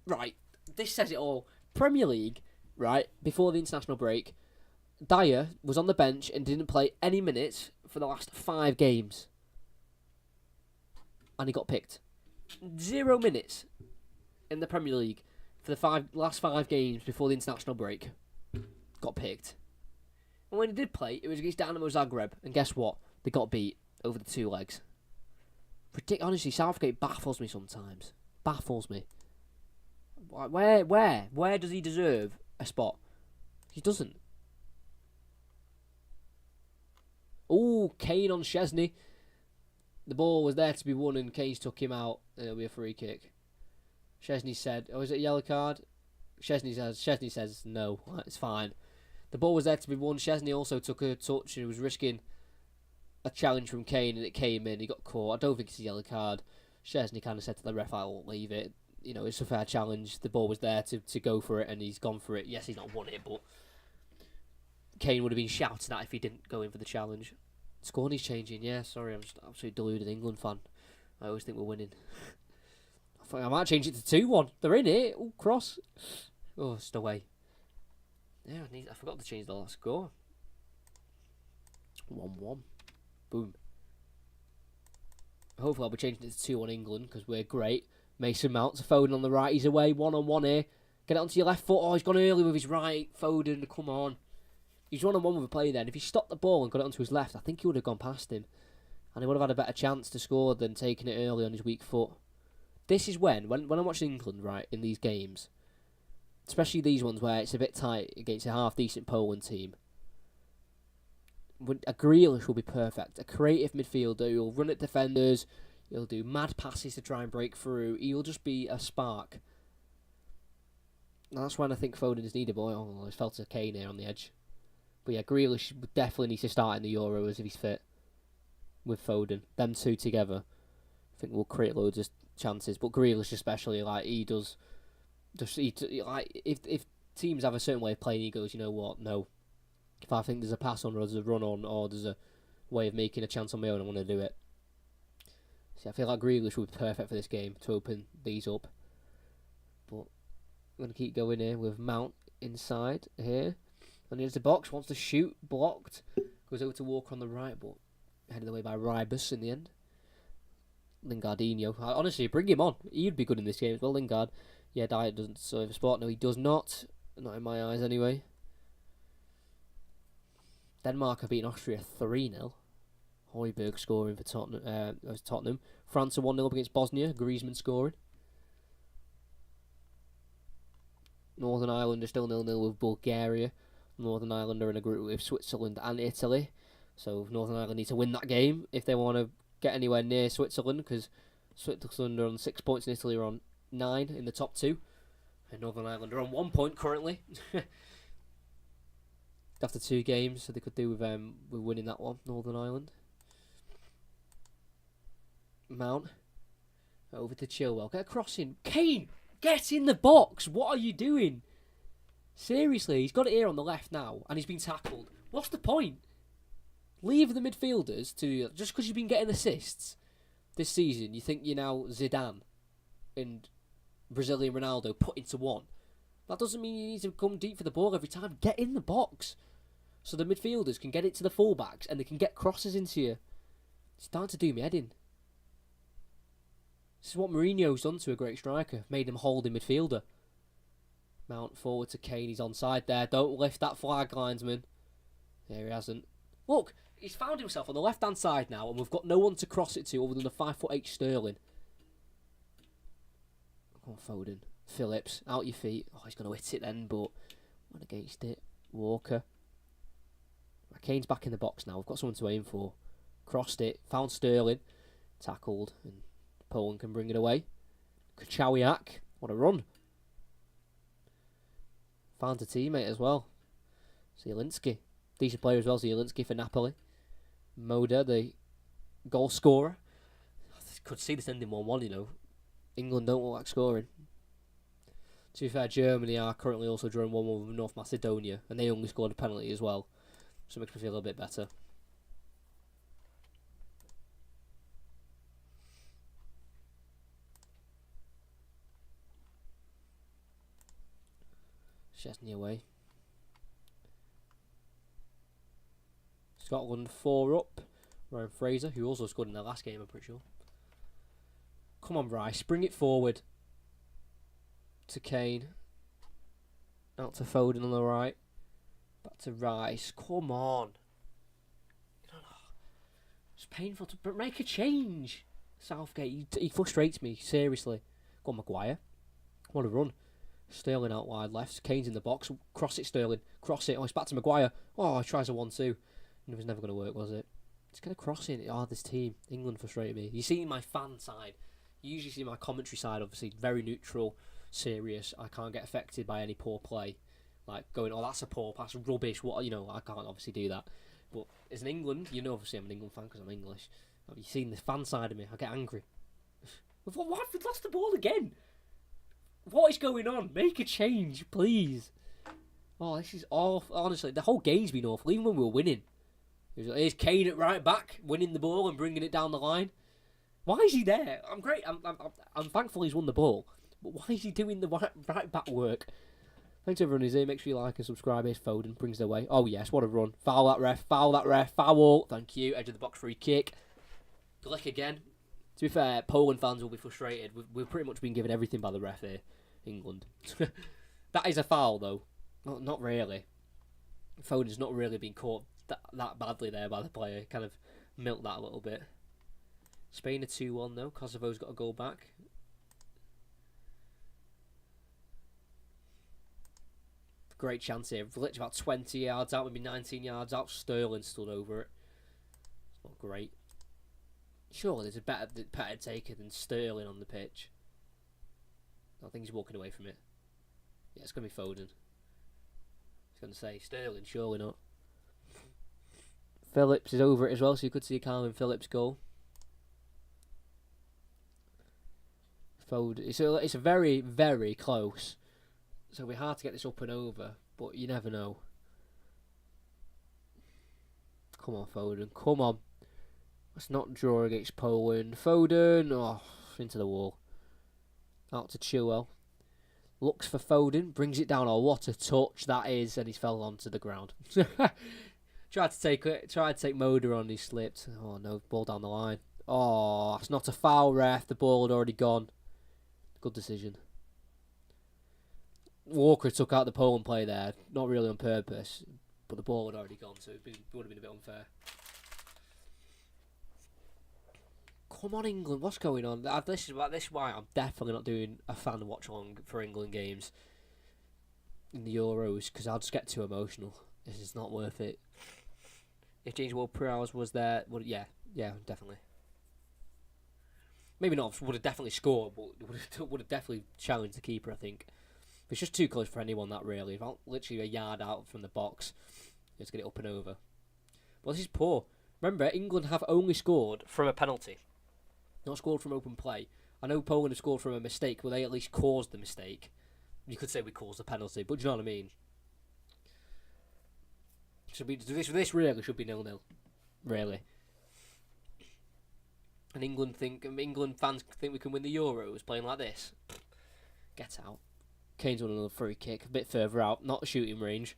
Right, this says it all. Premier League, right, before the international break, Dyer was on the bench and didn't play any minutes for the last 5 games. And he got picked. 0 minutes in the Premier League for the last 5 games before the international break. Got picked. And when he did play, it was against Dynamo Zagreb. And guess what? They got beat over the 2 legs. Honestly, Southgate baffles me sometimes. Baffles me. Where does he deserve a spot? He doesn't. Oh, Kane on Szczesny. The ball was there to be won and Kane took him out. And it'll be a free kick. Szczesny said, oh, is it a yellow card? Szczesny says no, it's fine. The ball was there to be won. Szczesny also took a touch and was risking a challenge from Kane, and it came in. He got caught. I don't think it's a yellow card. Szczesny kind of said to the ref, I won't leave it. You know, it's a fair challenge. The ball was there to go for it, and he's gone for it. Yes, he's not won it, but Kane would have been shouting at if he didn't go in for the challenge. Scorny's changing. Yeah, sorry, I'm just absolutely deluded England fan. I always think we're winning. I might change it to 2-1. They're in it. Oh, cross. Oh, it's away. Yeah, I forgot to change the last score. 1-1. Boom. Hopefully I'll be changing it to 2-1 England because we're great. Mason Mount to Foden on the right. He's away. 1-on-1 here. Get it onto your left foot. Oh, he's gone early with his right. Foden, come on. He's 1-on-1 with a player then. If he stopped the ball and got it onto his left, I think he would have gone past him. And he would have had a better chance to score than taking it early on his weak foot. This is when I'm watching England, right, in these games, especially these ones where it's a bit tight against a half-decent Poland team, a Grealish will be perfect. A creative midfielder who'll run at defenders, he'll do mad passes to try and break through, he'll just be a spark. And that's when I think Foden is needed, boy. Oh, I felt a Kane here on the edge. But yeah, Grealish definitely needs to start in the Euros if he's fit. With Foden. Them two together, I think we'll create loads of chances. But Grealish especially, like, he does... if teams have a certain way of playing, he goes, you know what, no. If I think there's a pass on or there's a run on or there's a way of making a chance on my own, I want to do it. See, I feel like Grealish would be perfect for this game to open these up. But I'm going to keep going here with Mount inside here. And here's the box, wants to shoot, blocked. Goes over to Walker on the right, but headed away by Ribus in the end. Lingardinho. Honestly, bring him on. He'd be good in this game as well, Lingard. Yeah, Dyer doesn't deserve a spot. No, he does not. Not in my eyes, anyway. Denmark have beaten Austria 3-0. Højbjerg scoring for Tottenham. France are 1-0 up against Bosnia. Griezmann scoring. Northern Ireland are still 0-0 with Bulgaria. Northern Ireland are in a group with Switzerland and Italy. So Northern Ireland need to win that game if they want to get anywhere near Switzerland, because Switzerland are on 6 points and Italy are on 9 in the top 2. And Northern Ireland are on 1 point currently. After 2 games, so they could do with winning that one, Northern Ireland. Mount. Over to Chilwell. Get a crossing. Kane! Get in the box! What are you doing? Seriously, he's got it here on the left now, and he's been tackled. What's the point? Leave the midfielders to... Just because you've been getting assists this season, you think you're now Zidane and Brazilian Ronaldo put into one. That doesn't mean you need to come deep for the ball every time. Get in the box so the midfielders can get it to the fullbacks and they can get crosses into you. It's starting to do me head in. This is what Mourinho's done to a great striker. Made him hold in midfielder. Mount forward to Kane. He's onside there. Don't lift that flag, linesman. There he hasn't. Look, he's found himself on the left-hand side now, and we've got no one to cross it to other than a 5'8" Sterling. Come on, Foden. Phillips, out your feet. Oh, he's going to hit it then, but went against it. Walker. Kane's back in the box now. We've got someone to aim for. Crossed it. Found Sterling. Tackled. And Poland can bring it away. Kuchawiak, what a run. Found a teammate as well. Zielinski, decent player as well. Zielinski for Napoli. Moda, the goal scorer. Could see this ending 1-1, you know. England don't like scoring. To be fair, Germany are currently also drawing 1-1 with North Macedonia, and they only scored a penalty as well. So it makes me feel a little bit better. Chesney away. Scotland 4 up. Ryan Fraser, who also scored in their last game, I'm pretty sure. Come on, Rice. Bring it forward. To Kane. Out to Foden on the right. Back to Rice. Come on. It's painful to make a change. Southgate, he frustrates me, seriously. Go on, Maguire. What a run. Sterling out wide left. Kane's in the box. Cross it, Sterling. Cross it. Oh, it's back to Maguire. Oh, he tries a 1-2. It was never going to work, was it? It's going to cross it. Oh, this team. England frustrated me. You see my fan side. You usually see my commentary side, obviously. Very neutral, serious. I can't get affected by any poor play. Like going, oh, that's a poor pass. Rubbish. What, you know, I can't obviously do that. But as an England, you know, obviously I'm an England fan because I'm English. You've seen the fan side of me. I get angry. Why have we lost the ball again? What is going on? Make a change, please. Oh, this is awful. Honestly, the whole game's been awful, even when we were winning. Here's Kane at right back, winning the ball and bringing it down the line. Why is he there? I'm great. I'm thankful he's won the ball. But why is he doing the right back work? Thanks everyone who's here. Make sure you like and subscribe. Here's Foden. Brings it away. Oh, yes. What a run. Foul that ref. Foul that ref. Foul. Thank you. Edge of the box free kick. Glick again. To be fair, Poland fans will be frustrated. We've pretty much been given everything by the ref here. England. That is a foul, though. Not really. Foden's not really been caught that badly there by the player. Kind of milked that a little bit. Spain are 2-1, though. Kosovo's got a goal back. Great chance here. Literally about 20 yards out, maybe 19 yards out. Sterling stood over it. It's not great. Surely there's a better taker than Sterling on the pitch. I think he's walking away from it. Yeah, it's going to be Foden. He's going to say Sterling, surely not. Phillips is over it as well, so you could see a Calvin Phillips goal. Foden. It's a very, very close. So it'll be hard to get this up and over, but you never know. Come on, Foden. Come on. Let's not draw against Poland. Foden. Oh, into the wall. Out to Chilwell. Looks for Foden. Brings it down. Oh, what a touch that is. And he's fell onto the ground. Tried to take Moda on. He slipped. Oh, no. Ball down the line. Oh, that's not a foul, ref. The ball had already gone. Good decision. Walker took out the Poland play there. Not really on purpose. But the ball had already gone, so it would have been a bit unfair. Come on, England. What's going on? This is why I'm definitely not doing a fan watch-along for England games in the Euros, because I'll just get too emotional. This is not worth it. If James Ward-Prowse was there, yeah, definitely. Maybe not, would have definitely scored, but would have definitely challenged the keeper, I think. It's just too close for anyone, that really. About literally a yard out from the box. Let's get it up and over. Well, this is poor. Remember, England have only scored from a penalty. Not scored from open play. I know Poland have scored from a mistake, but they at least caused the mistake. You could say we caused the penalty, but do you know what I mean? This really should be 0-0. Really. And England fans think we can win the Euros playing like this. Get out. Kane's won another free kick, a bit further out, not shooting range.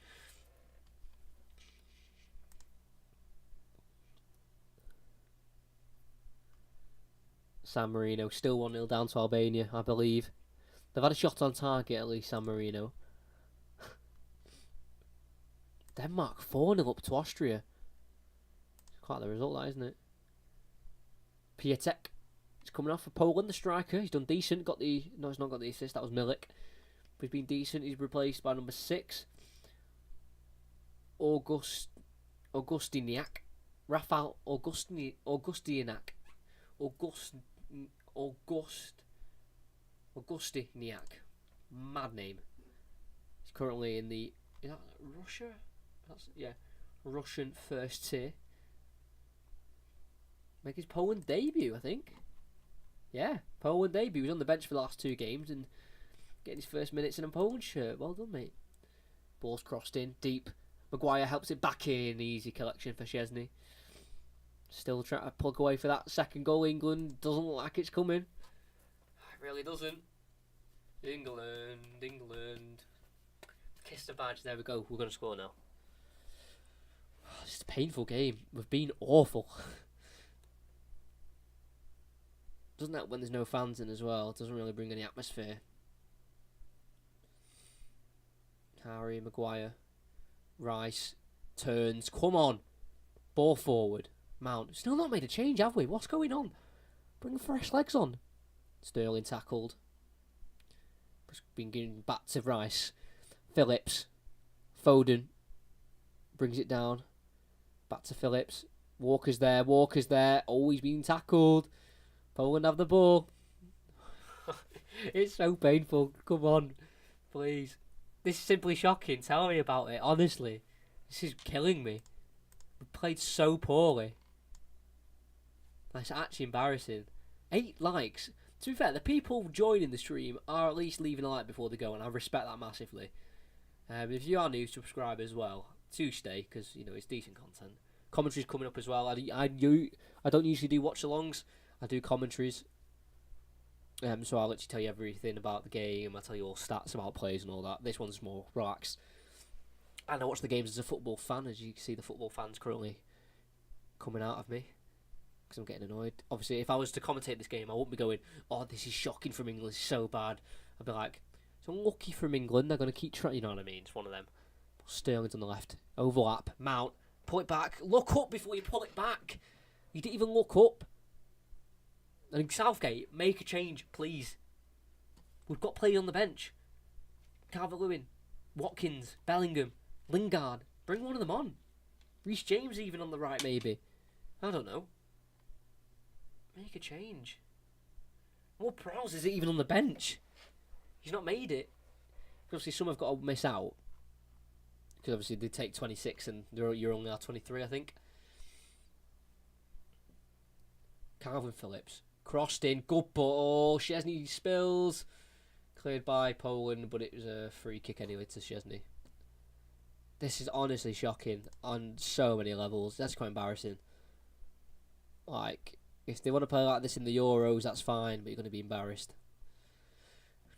San Marino still 1-0 down to Albania, I believe. They've had a shot on target at least, San Marino. Denmark 4-0 up to Austria. Quite the result, that, isn't it? Piatek is coming off for Poland, the striker. He's done decent. No, he's not got the assist. That was Milik. But he's been decent. He's replaced by number 6. Augustiniak. Rafael Augustiniak. Augustiniak. Mad name. He's currently in the... Is that Russia? Russian first tier. Make his Poland debut, I think. Yeah, Poland debut. He was on the bench for the last 2 games and getting his first minutes in a Poland shirt. Well done, mate. Ball's crossed in, deep. Maguire helps it back in. Easy collection for Szczesny. Still trying to plug away for that second goal. England doesn't look like it's coming. It really doesn't. England. Kiss the badge. There we go. We're going to score now. It's a painful game. We've been awful. Doesn't that when there's no fans in as well? It doesn't really bring any atmosphere. Harry, Maguire, Rice, turns. Come on. Ball forward. Mount. Still not made a change, have we? What's going on? Bring fresh legs on. Sterling tackled. Been given back to Rice. Phillips. Foden. Brings it down. Back to Phillips. Walker's there. Always being tackled. Poland have the ball. It's so painful. Come on. Please. This is simply shocking. Tell me about it. Honestly. This is killing me. We played so poorly. That's actually embarrassing. 8 likes. To be fair, the people joining the stream are at least leaving a like before they go, and I respect that massively. If you are new, subscribe as well. Do stay, because, it's decent content. Commentaries coming up as well. I don't usually do watch-alongs. I do commentaries. So I'll literally tell you everything about the game. I'll tell you all stats about players and all that. This one's more relaxed. And I watch the games as a football fan. As you can see, the football fans currently coming out of me. Because I'm getting annoyed. Obviously, if I was to commentate this game, I wouldn't be going, oh, this is shocking from England. It's so bad. I'd be like, it's unlucky from England. They're going to keep trying. You know what I mean? It's one of them. Sterling's on the left. Overlap. Mount. Pull it back. Look up before you pull it back. You didn't even look up. And Southgate, make a change, please. We've got players on the bench. Calvert-Lewin, Watkins, Bellingham, Lingard. Bring one of them on. Reece James even on the right, maybe. I don't know. Make a change. Ward Prowse is even on the bench. He's not made it. Obviously, some have got to miss out. Because obviously they take 26 and you're only at 23, I think. Calvin Phillips. Crossed in. Good ball. Szczesny spills. Cleared by Poland, but it was a free kick anyway to Szczesny. This is honestly shocking on so many levels. That's quite embarrassing. Like, if they want to play like this in the Euros, that's fine, but you're going to be embarrassed.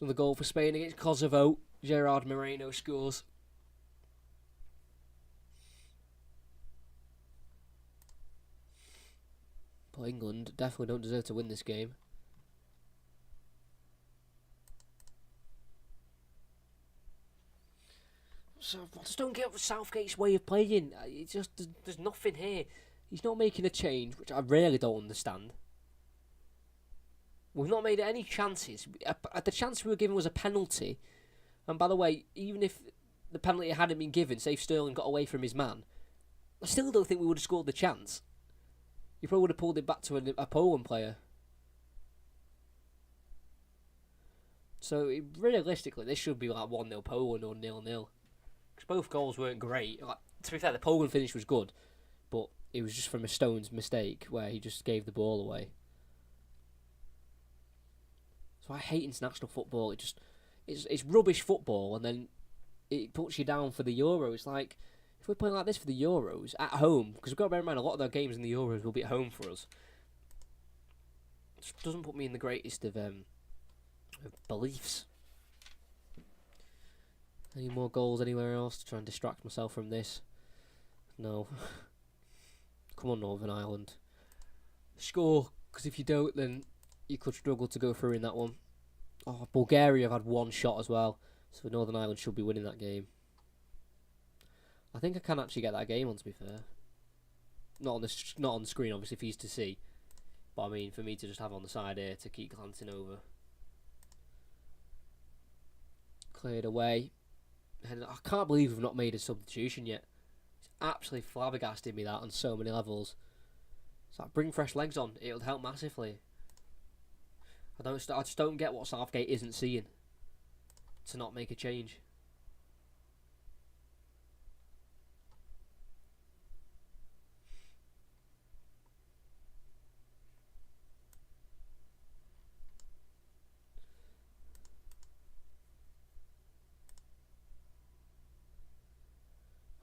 Another goal for Spain against Kosovo. Gerard Moreno scores. But England definitely don't deserve to win this game. So I just don't get Southgate's way of playing. It's just there's nothing here. He's not making a change, which I really don't understand. We've not made any chances. The chance we were given was a penalty. And by the way, even if the penalty hadn't been given, say if Sterling got away from his man, I still don't think we would have scored the chance. You probably would have pulled it back to a Poland player. So, realistically, this should be like 1-0 Poland or 0-0. Because both goals weren't great. Like, to be fair, the Poland finish was good. But it was just from a Stones mistake where he just gave the ball away. So I hate international football. It's rubbish football, and then it puts you down for the Euros. Like, if we're playing like this for the Euros at home, because we've got to bear in mind a lot of their games in the Euros will be at home for us. It doesn't put me in the greatest of beliefs. Any more goals anywhere else to try and distract myself from this? No. Come on, Northern Ireland. Score, because if you don't, then you could struggle to go through in that one. Oh, Bulgaria have had one shot as well, so Northern Ireland should be winning that game. I think I can actually get that game on, to be fair. Not on the screen, obviously, for you to see. But I mean, for me to just have on the side here to keep glancing over. Cleared away. And I can't believe we've not made a substitution yet. It's absolutely flabbergasted me that on so many levels. It's like, bring fresh legs on. It'll help massively. I just don't get what Southgate isn't seeing to not make a change.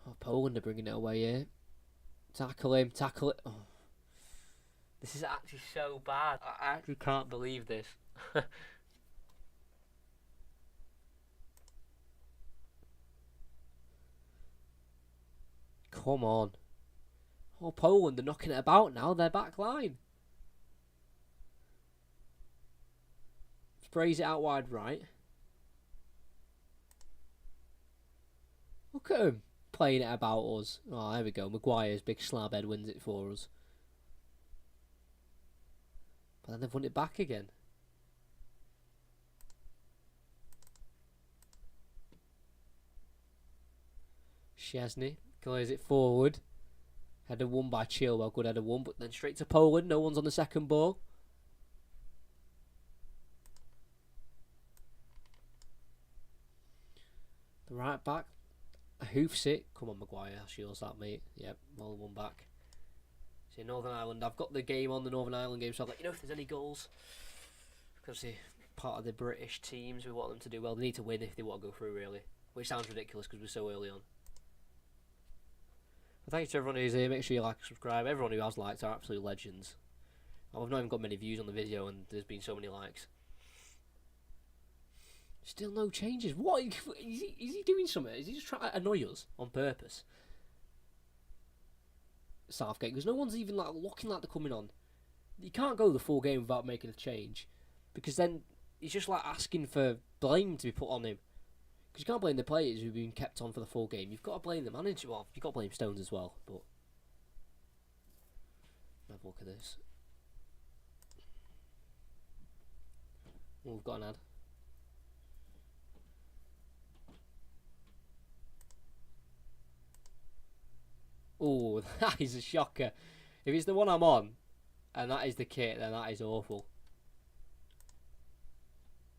Oh, Poland are bringing it away here. Tackle him, tackle it. Oh. This is actually so bad. I actually can't believe this. Come on. Oh, Poland are knocking it about now. Their back line. Sprays it out wide right. Look at him playing it about us. Oh, there we go. Maguire's big slab head wins it for us. But then they've won it back again. Szczesny clears it forward. Header won by Chilwell. Good header won, but then straight to Poland. No one's on the second ball. The right back hoofs it. Come on, Maguire. Shields that, mate. Yep, well one back. See, Northern Ireland. I've got the game on, the Northern Ireland game, so I'll let you know if there's any goals. Because they're part of the British teams. We want them to do well. They need to win if they want to go through, really. Which sounds ridiculous because we're so early on. But thank you to everyone who's here. Make sure you like and subscribe. Everyone who has liked are absolute legends. I've not even got many views on the video and there's been so many likes. Still no changes. What? Is he doing something? Is he just trying to annoy us on purpose? Southgate, because no one's even looking like they're coming on. You can't go the full game without making a change, because then he's just asking for blame to be put on him. Because you can't blame the players who've been kept on for the full game. You've got to blame the manager. Well, you've got to blame Stones as well. But have a look at this. Oh, we've got an ad. Oh, that is a shocker. If it's the one I'm on, and that is the kit, then that is awful.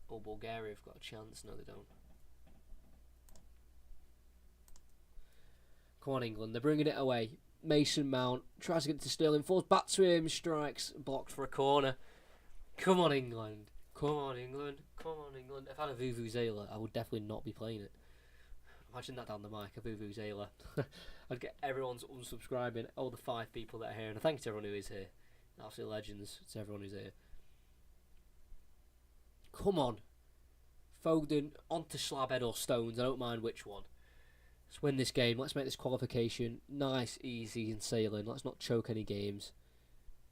Oh, Bulgaria have got a chance. No, they don't. Come on, England. They're bringing it away. Mason Mount tries to get it to Sterling. Falls back to him. Strikes. Blocked for a corner. Come on, England. Come on, England. Come on, England. If I had a Vuvuzela, I would definitely not be playing it. Imagine that down the mic, a Vuvuzela. I'd get everyone's unsubscribing, all the 5 people that are here. And thank you to everyone who is here. Absolute legends to everyone who's here. Come on. Foden onto Slabhead or Stones. I don't mind which one. Let's win this game. Let's make this qualification nice, easy and sailing. Let's not choke any games.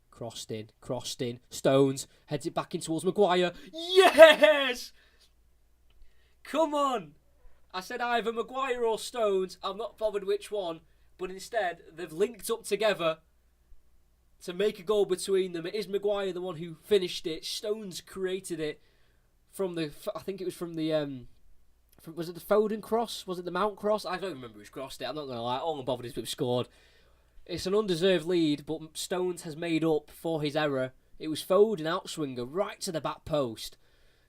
Crossed in. Crossed in. Stones. Heads it back in towards Maguire. Yes! Come on! I said either Maguire or Stones. I'm not bothered which one. But instead, they've linked up together to make a goal between them. It is Maguire the one who finished it. Stones created it from the... I think it was from the... was it the Foden cross? Was it the Mount cross? I don't remember who's crossed it. I'm not going to lie. All I'm bothered is we've scored. It's an undeserved lead, but Stones has made up for his error. It was Foden outswinger right to the back post.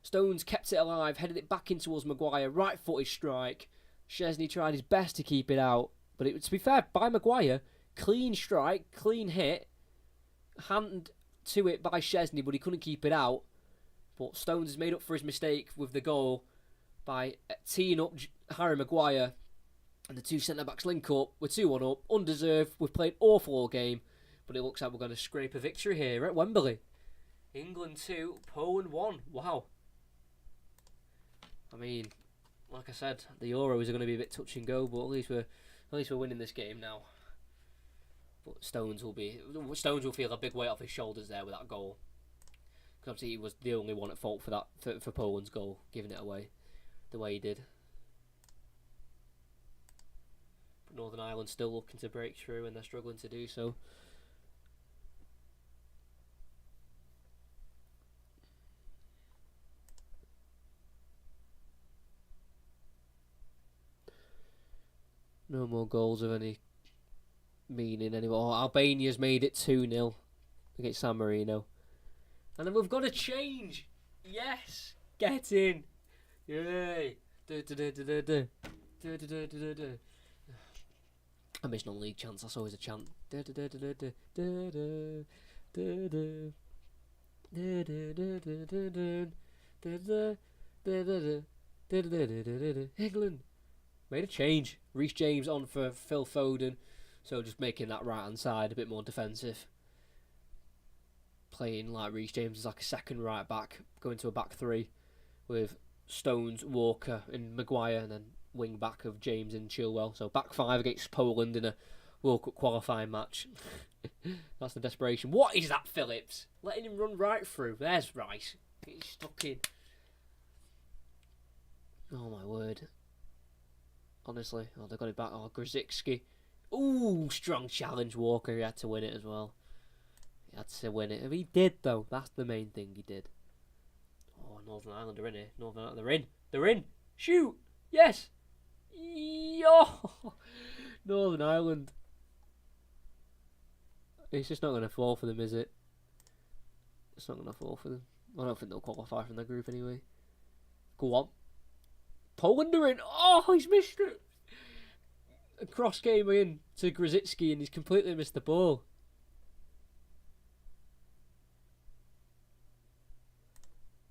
Stones kept it alive, headed it back in towards Maguire, right-footed strike. Szczesny tried his best to keep it out, but to be fair, by Maguire, clean strike, clean hit, hand to it by Szczesny, but he couldn't keep it out. But Stones has made up for his mistake with the goal by teeing up Harry Maguire, and the two centre-backs link up. We're 2-1 up, undeserved. We've played awful all game, but it looks like we're going to scrape a victory here at Wembley. England 2, Poland 1. Wow. I mean, like I said, the Euros are going to be a bit touch and go, but at least we're winning this game now. But Stones will feel a big weight off his shoulders there with that goal, because obviously he was the only one at fault for that for Poland's goal, giving it away the way he did. But Northern Ireland still looking to break through, and they're struggling to do so. No more goals of any meaning anymore. Albania's made it 2-0 against San Marino. And then we've got a change. Yes! Get in! Yay! I miss non-league chants. That's always a chant. England made a change. Reece James on for Phil Foden, so just making that right hand side a bit more defensive. Playing like Reece James as like a second right back, going to a back three with Stones, Walker, and Maguire, and then wing back of James and Chilwell. So back five against Poland in a World Cup qualifying match. That's the desperation. What is that, Phillips? Letting him run right through. There's Rice. He's stuck in. Oh my word. Honestly. Oh, they got it back. Oh, Grzycki. Ooh, strong challenge. Walker. He had to win it as well. He had to win it. And he did, though. That's the main thing he did. Oh, Northern Ireland are in here. Northern Ireland, they're in. They're in. Shoot. Yes. Yo. Northern Ireland. It's just not going to fall for them, is it? It's not going to fall for them. I don't think they'll qualify from their group anyway. Go on. Poland are in. Oh, he's missed it. A cross game in to Grzycki and he's completely missed the ball.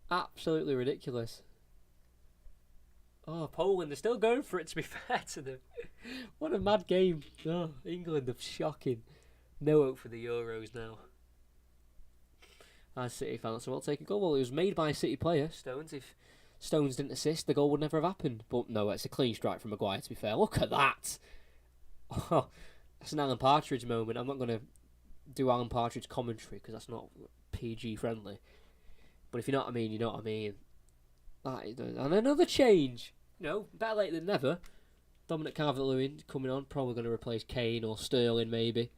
Absolutely ridiculous. Oh, Poland, they're still going for it, to be fair to them. What a mad game. Oh, England are shocking. No hope for the Euros now. As City fans, so we'll take a goal. Well, it was made by a City player, Stones. If Stones didn't assist, the goal would never have happened. But no, it's a clean strike from Maguire, to be fair. Look at that. Oh, that's an Alan Partridge moment. I'm not going to do Alan Partridge commentary because that's not PG friendly. But if you know what I mean, you know what I mean. That is, and another change. You know, better late than never. Dominic Calvert-Lewin coming on, probably going to replace Kane or Sterling maybe.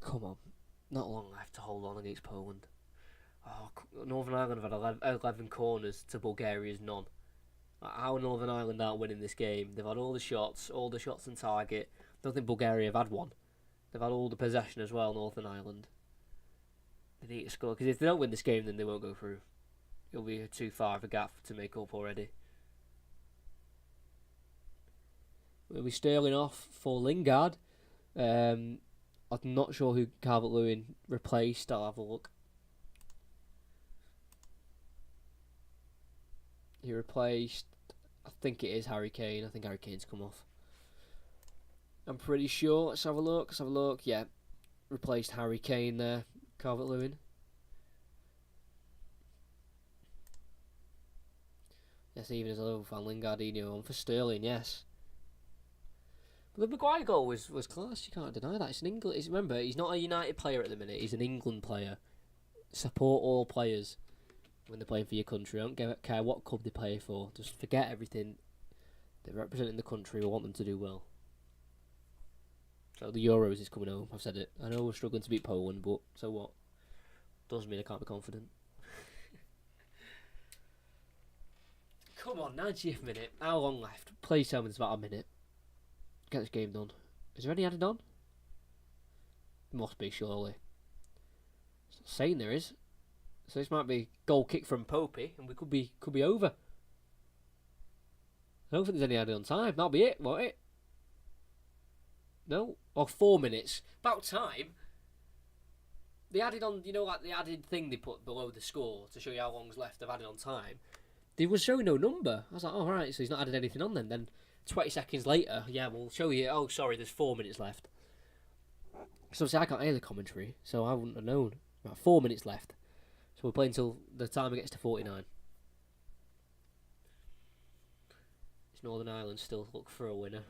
Come on. Not long left to hold on against Poland. Oh, Northern Ireland have had 11 corners to Bulgaria's none. How Northern Ireland aren't winning this game? They've had all the shots on target. I don't think Bulgaria have had one. They've had all the possession as well, Northern Ireland. They need to score, because if they don't win this game, then they won't go through. It'll be too far of a gap to make up already. We'll be Sterling off for Lingard. I'm not sure who Calvert-Lewin replaced. I'll have a look. He replaced, I think it is Harry Kane. I think Harry Kane's come off. I'm pretty sure. Let's have a look. Yeah, replaced Harry Kane there. Calvert-Lewin. Yes, even as a Liverpool fan, Lingardinho on for Sterling. Yes. But the Maguire goal was class. You can't deny that. It's an England. Remember, he's not a United player at the minute. He's an England player. Support all players when they're playing for your country. I don't care what club they play for. Just forget everything. They're representing the country. We want them to do well. So the Euros is coming home. I've said it. I know we're struggling to beat Poland, but so what? Doesn't mean I can't be confident. Come on, 90th minute. How long left? Please tell me there's about a minute. Get this game done. Is there any added on? Must be, surely. It's not saying there is. So this might be goal kick from Popey, and we could be over. I don't think there's any added on time. That'll be it, won't it? No? Or 4 minutes. About time. They added on, you know, like the added thing they put below the score to show you how long's left of added on time. They was showing no number. I was like, oh, right, so he's not added anything on then. Then 20 seconds later, yeah, we'll show you, oh, sorry, there's 4 minutes left. So obviously I can't hear the commentary, so I wouldn't have known. Right, 4 minutes left. So we're playing until the timer gets to 49. Is Northern Ireland still look for a winner?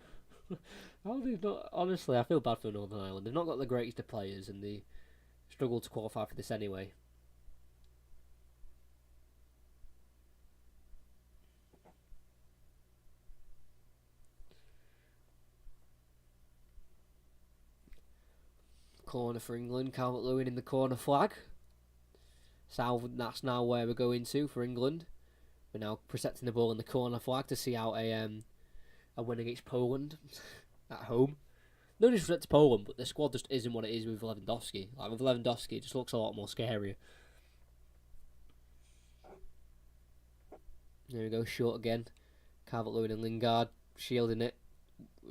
How they not? Honestly, I feel bad for Northern Ireland. They've not got the greatest of players, and they struggle to qualify for this anyway. Corner for England. Calvert-Lewin in the corner flag. So that's now where we're going to for England. We're now protecting the ball in the corner flag to see out a win against Poland at home. No disrespect to Poland, but the squad just isn't what it is with Lewandowski. Like with Lewandowski, it just looks a lot more scarier. There we go, short again. Calvert-Lewin and Lingard shielding it.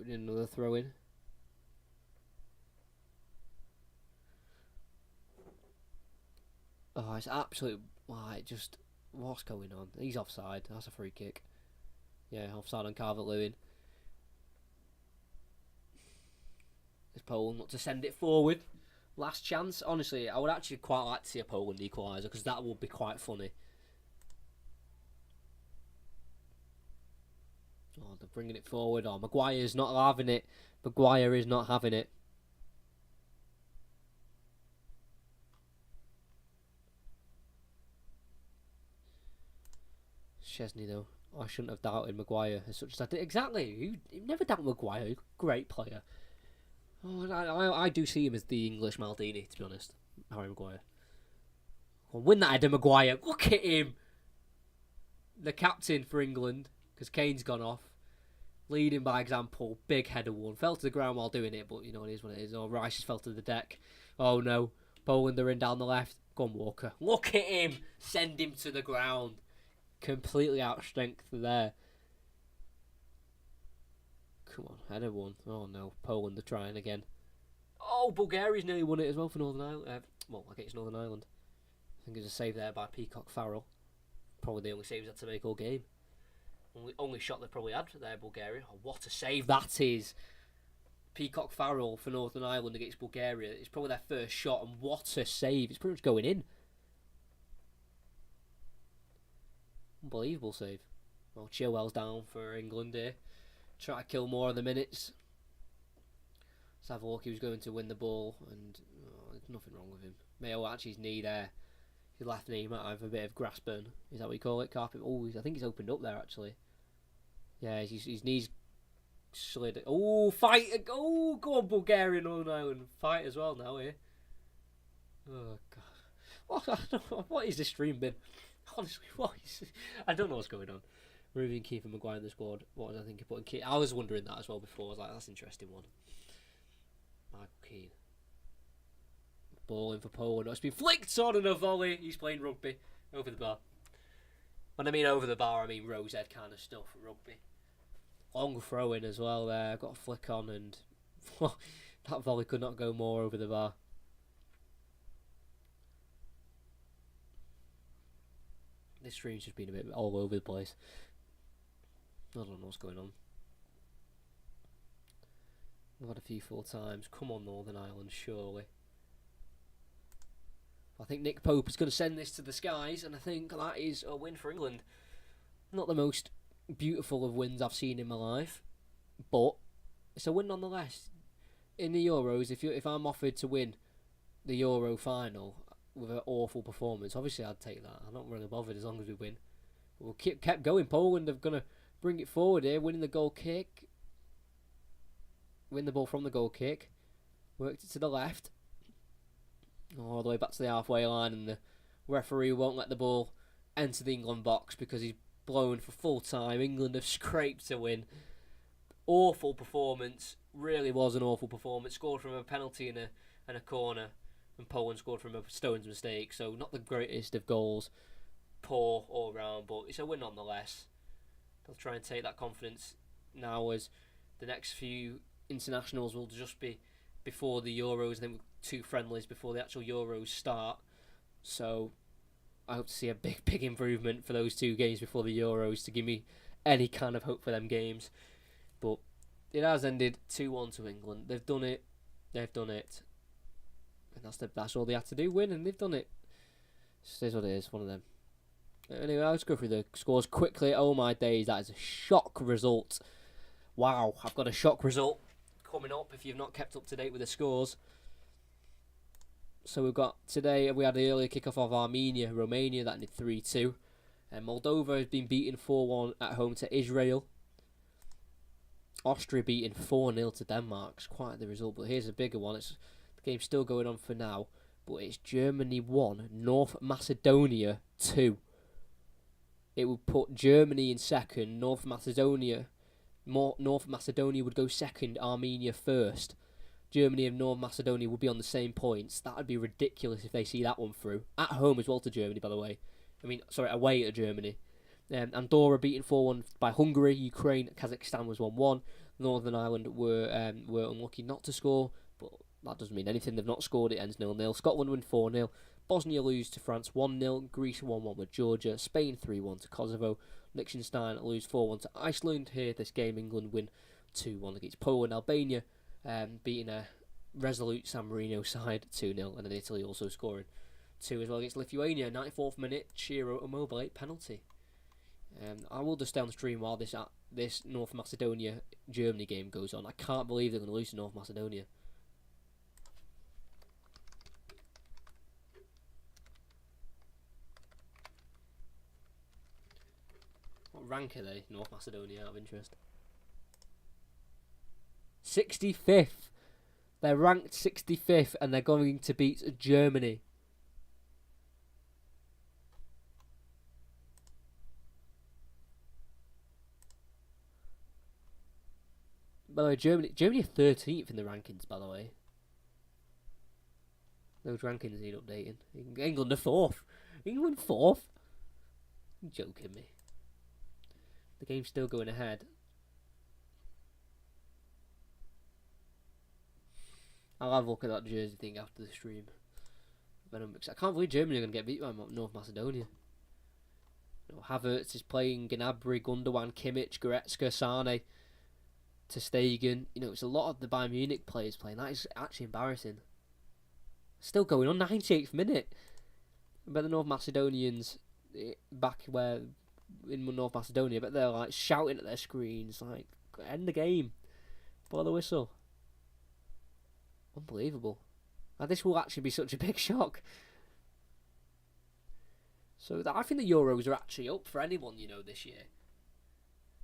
Another throw in. Oh, it's absolute. Like, just. What's going on? He's offside. That's a free kick. Yeah, offside on Calvert-Lewin. Is Poland not to send it forward? Last chance. Honestly, I would actually quite like to see a Poland equaliser because that would be quite funny. Oh, they're bringing it forward. Oh, Maguire's not having it. Maguire is not having it. Chesney, though. I shouldn't have doubted Maguire as such as I did. Exactly. You never doubt Maguire. Great player. Oh, I do see him as the English Maldini, to be honest. Harry Maguire. Well, win that header, Maguire. Look at him. The captain for England, because Kane's gone off. Leading by example. Big header one. Fell to the ground while doing it, but you know, it is what it is. Oh, Rice just fell to the deck. Oh, no. Poland are in down the left. Go on, Walker. Look at him. Send him to the ground. Completely out of strength there. Come on, header one. Oh no, Poland are trying again. Oh, Bulgaria's nearly won it as well for Northern Ireland. Well, I guess it's Northern Ireland. I think there's a save there by Peacock Farrell. Probably the only save he's had to make all game. Only shot they probably had there, Bulgaria. Oh, what a save that is. Peacock Farrell for Northern Ireland against Bulgaria. It's probably their first shot, and what a save. It's pretty much going in. Unbelievable save. Well, Chilwell's down for England here. Try to kill more of the minutes. Savorki was going to win the ball, and there's nothing wrong with him. Mayo actually his knee there. His left knee might have a bit of grass burn. Is that what you call it? Carpet. Oh, I think he's opened up there actually. Yeah, his knees slid. Oh, fight! Oh, go on, Bulgaria, Northern Ireland. Fight as well now here. Oh God. What is this stream been? Honestly, I don't know what's going on. Removing Keeper Maguire in the squad. What was I thinking? Putting Keane. I was wondering that as well before. I was like, that's an interesting one. Michael Keane. Ball in for Poland. It's been flicked on and a volley. He's playing rugby over the bar. When I mean over the bar, I mean rose head kind of stuff. Rugby. Long throw in as well there. Got a flick on and that volley could not go more over the bar. This stream's just been a bit all over the place. I don't know what's going on. We've had a few full times. Come on, Northern Ireland, surely. I think Nick Pope is going to send this to the skies, and I think that is a win for England. Not the most beautiful of wins I've seen in my life, but it's a win nonetheless. In the Euros, if I'm offered to win the Euro final with an awful performance, obviously I'd take that. I'm not really bothered as long as we win. We'll kept going. Poland are going to bring it forward here, winning the goal kick. Win the ball from the goal kick. Worked it to the left. All the way back to the halfway line, and the referee won't let the ball enter the England box because he's blown for full time. England have scraped a win. Awful performance. Really was an awful performance. Scored from a penalty and a corner. And Poland scored from a stone's mistake. So not the greatest of goals. Poor all round, but it's a win nonetheless. They'll try and take that confidence now as the next few internationals will just be before the Euros, and then 2 friendlies before the actual Euros start. So I hope to see a big improvement for those 2 games before the Euros to give me any kind of hope for them games. But it has ended 2-1 to England. They've done it. And that's all they had to do, win, and they've done it. It is what it is, one of them. Anyway, let's go through the scores quickly. Oh my days, that is a shock result. Wow, I've got a shock result coming up if you've not kept up to date with the scores. So today we had the earlier kickoff of Romania, that ended 3-2. And Moldova has been beaten 4-1 at home to Israel. Austria beaten 4-0 to Denmark. It's quite the result, but here's a bigger one. The Game's still going on for now, but it's Germany 1, North Macedonia 2. It would put Germany in second, North Macedonia would go second, Armenia first. Germany and North Macedonia would be on the same points. That would be ridiculous if they see that one through. At home as well to Germany, by the way. Away to Germany. Andorra beaten 4-1 by Hungary. Ukraine, Kazakhstan was 1-1. Northern Ireland were unlucky not to score, but that doesn't mean anything. They've not scored. It ends 0-0. Scotland win 4-0. Bosnia lose to France 1-0. Greece 1-1 with Georgia. Spain 3-1 to Kosovo. Liechtenstein lose 4-1 to Iceland. Here, this game, England win 2-1 against Poland. Albania beating a resolute San Marino side 2-0, and then Italy also scoring 2 as well against Lithuania. 94th minute, Ciro Immobile penalty. I will just stay on the stream while this North Macedonia Germany game goes on. I can't believe they're going to lose to North Macedonia. What rank are they, North Macedonia, out of interest? 65th. They're ranked 65th and they're going to beat Germany. By the way, Germany are 13th in the rankings, by the way. Those rankings need updating. England are 4th. England 4th? You're joking me. The game's still going ahead. I'll have a look at that jersey thing after the stream. I can't believe Germany are going to get beat by North Macedonia. Havertz is playing, Gnabry, Gundogan, Kimmich, Goretzka, Sane, Ter Stegen. It's a lot of the Bayern Munich players playing. That is actually embarrassing. Still going on, 98th minute. I bet the North Macedonians back where in North Macedonia, but they're like shouting at their screens, like, end the game, blow the whistle. Unbelievable. This will actually be such a big shock. So I think the Euros are actually up for anyone, this year.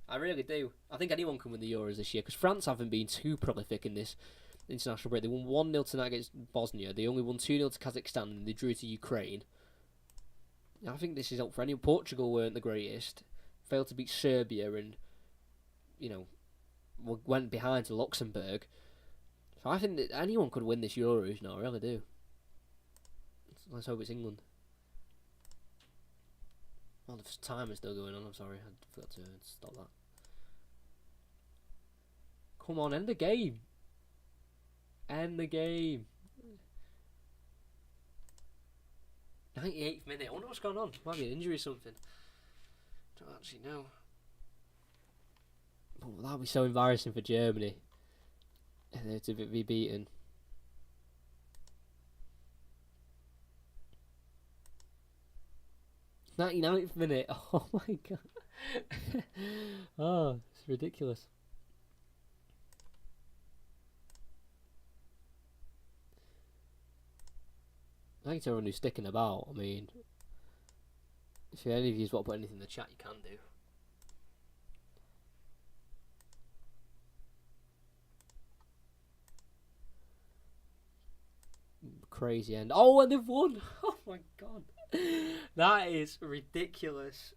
I really do. I think anyone can win the Euros this year, because France haven't been too prolific in this international break. They won 1-0 tonight against Bosnia. They only won 2-0 to Kazakhstan, and they drew to Ukraine. I think this is up for anyone. Portugal weren't the greatest. Failed to beat Serbia and, went behind to Luxembourg. So I think that anyone could win this Euros now, I really do. Let's hope it's England. Oh, the time is still going on, I'm sorry. I forgot to stop that. Come on, end the game. End the game. 98th minute. I wonder what's going on. Might be an injury or something. Don't actually know. Oh, that would be so embarrassing for Germany. To be beaten. '99th minute. Oh my god. Oh, it's ridiculous. Thanks to everyone who's sticking about. I mean, if any of you want to put anything in the chat, you can do. Crazy end. Oh, and they've won. Oh my god. That is ridiculous.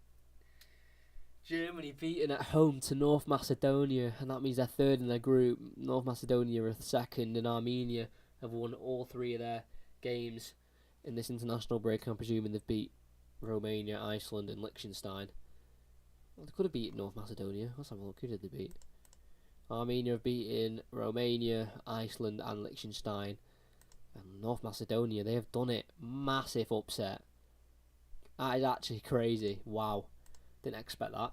Germany beaten at home to North Macedonia, and that means they're third in their group. North Macedonia are second, and Armenia have won all 3 of their games in this international break. I'm presuming they've beat Romania, Iceland, and Liechtenstein. Well, they could have beaten North Macedonia. Let's have a look. Who did they beat? Armenia have beaten Romania, Iceland, and Liechtenstein. And North Macedonia, they have done it. Massive upset. That is actually crazy. Wow. Didn't expect that.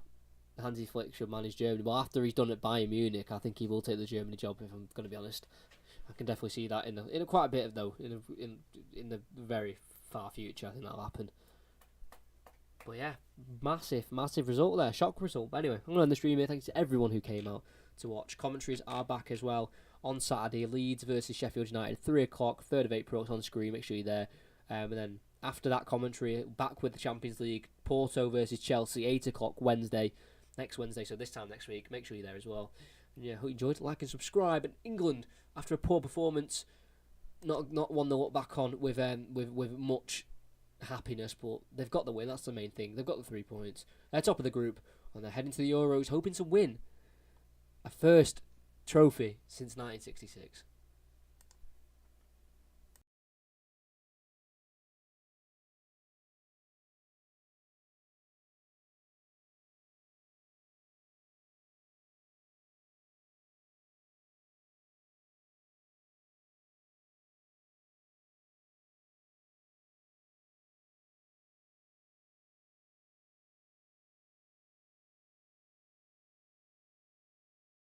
Hansi Flick should manage Germany. Well, after he's done it at Bayern Munich, I think he will take the Germany job, if I'm going to be honest. I can definitely see that in quite a bit, though. In the very far future, I think that'll happen. But yeah, massive result there. Shock result. But anyway, I'm going to end the stream here. Thanks to everyone who came out to watch. Commentaries are back as well on Saturday. Leeds versus Sheffield United, 3 o'clock, 3rd of April. It's on screen. Make sure you're there. And then after that commentary, back with the Champions League. Porto versus Chelsea, 8 o'clock next Wednesday. So this time next week. Make sure you're there as well. And yeah, hope you enjoyed. Like and subscribe. And England, after a poor performance not one to look back on with much happiness, but they've got the win. That's the main thing. They've got the 3 points. They're top of the group, and they're heading to the Euros, hoping to win a first trophy since 1966.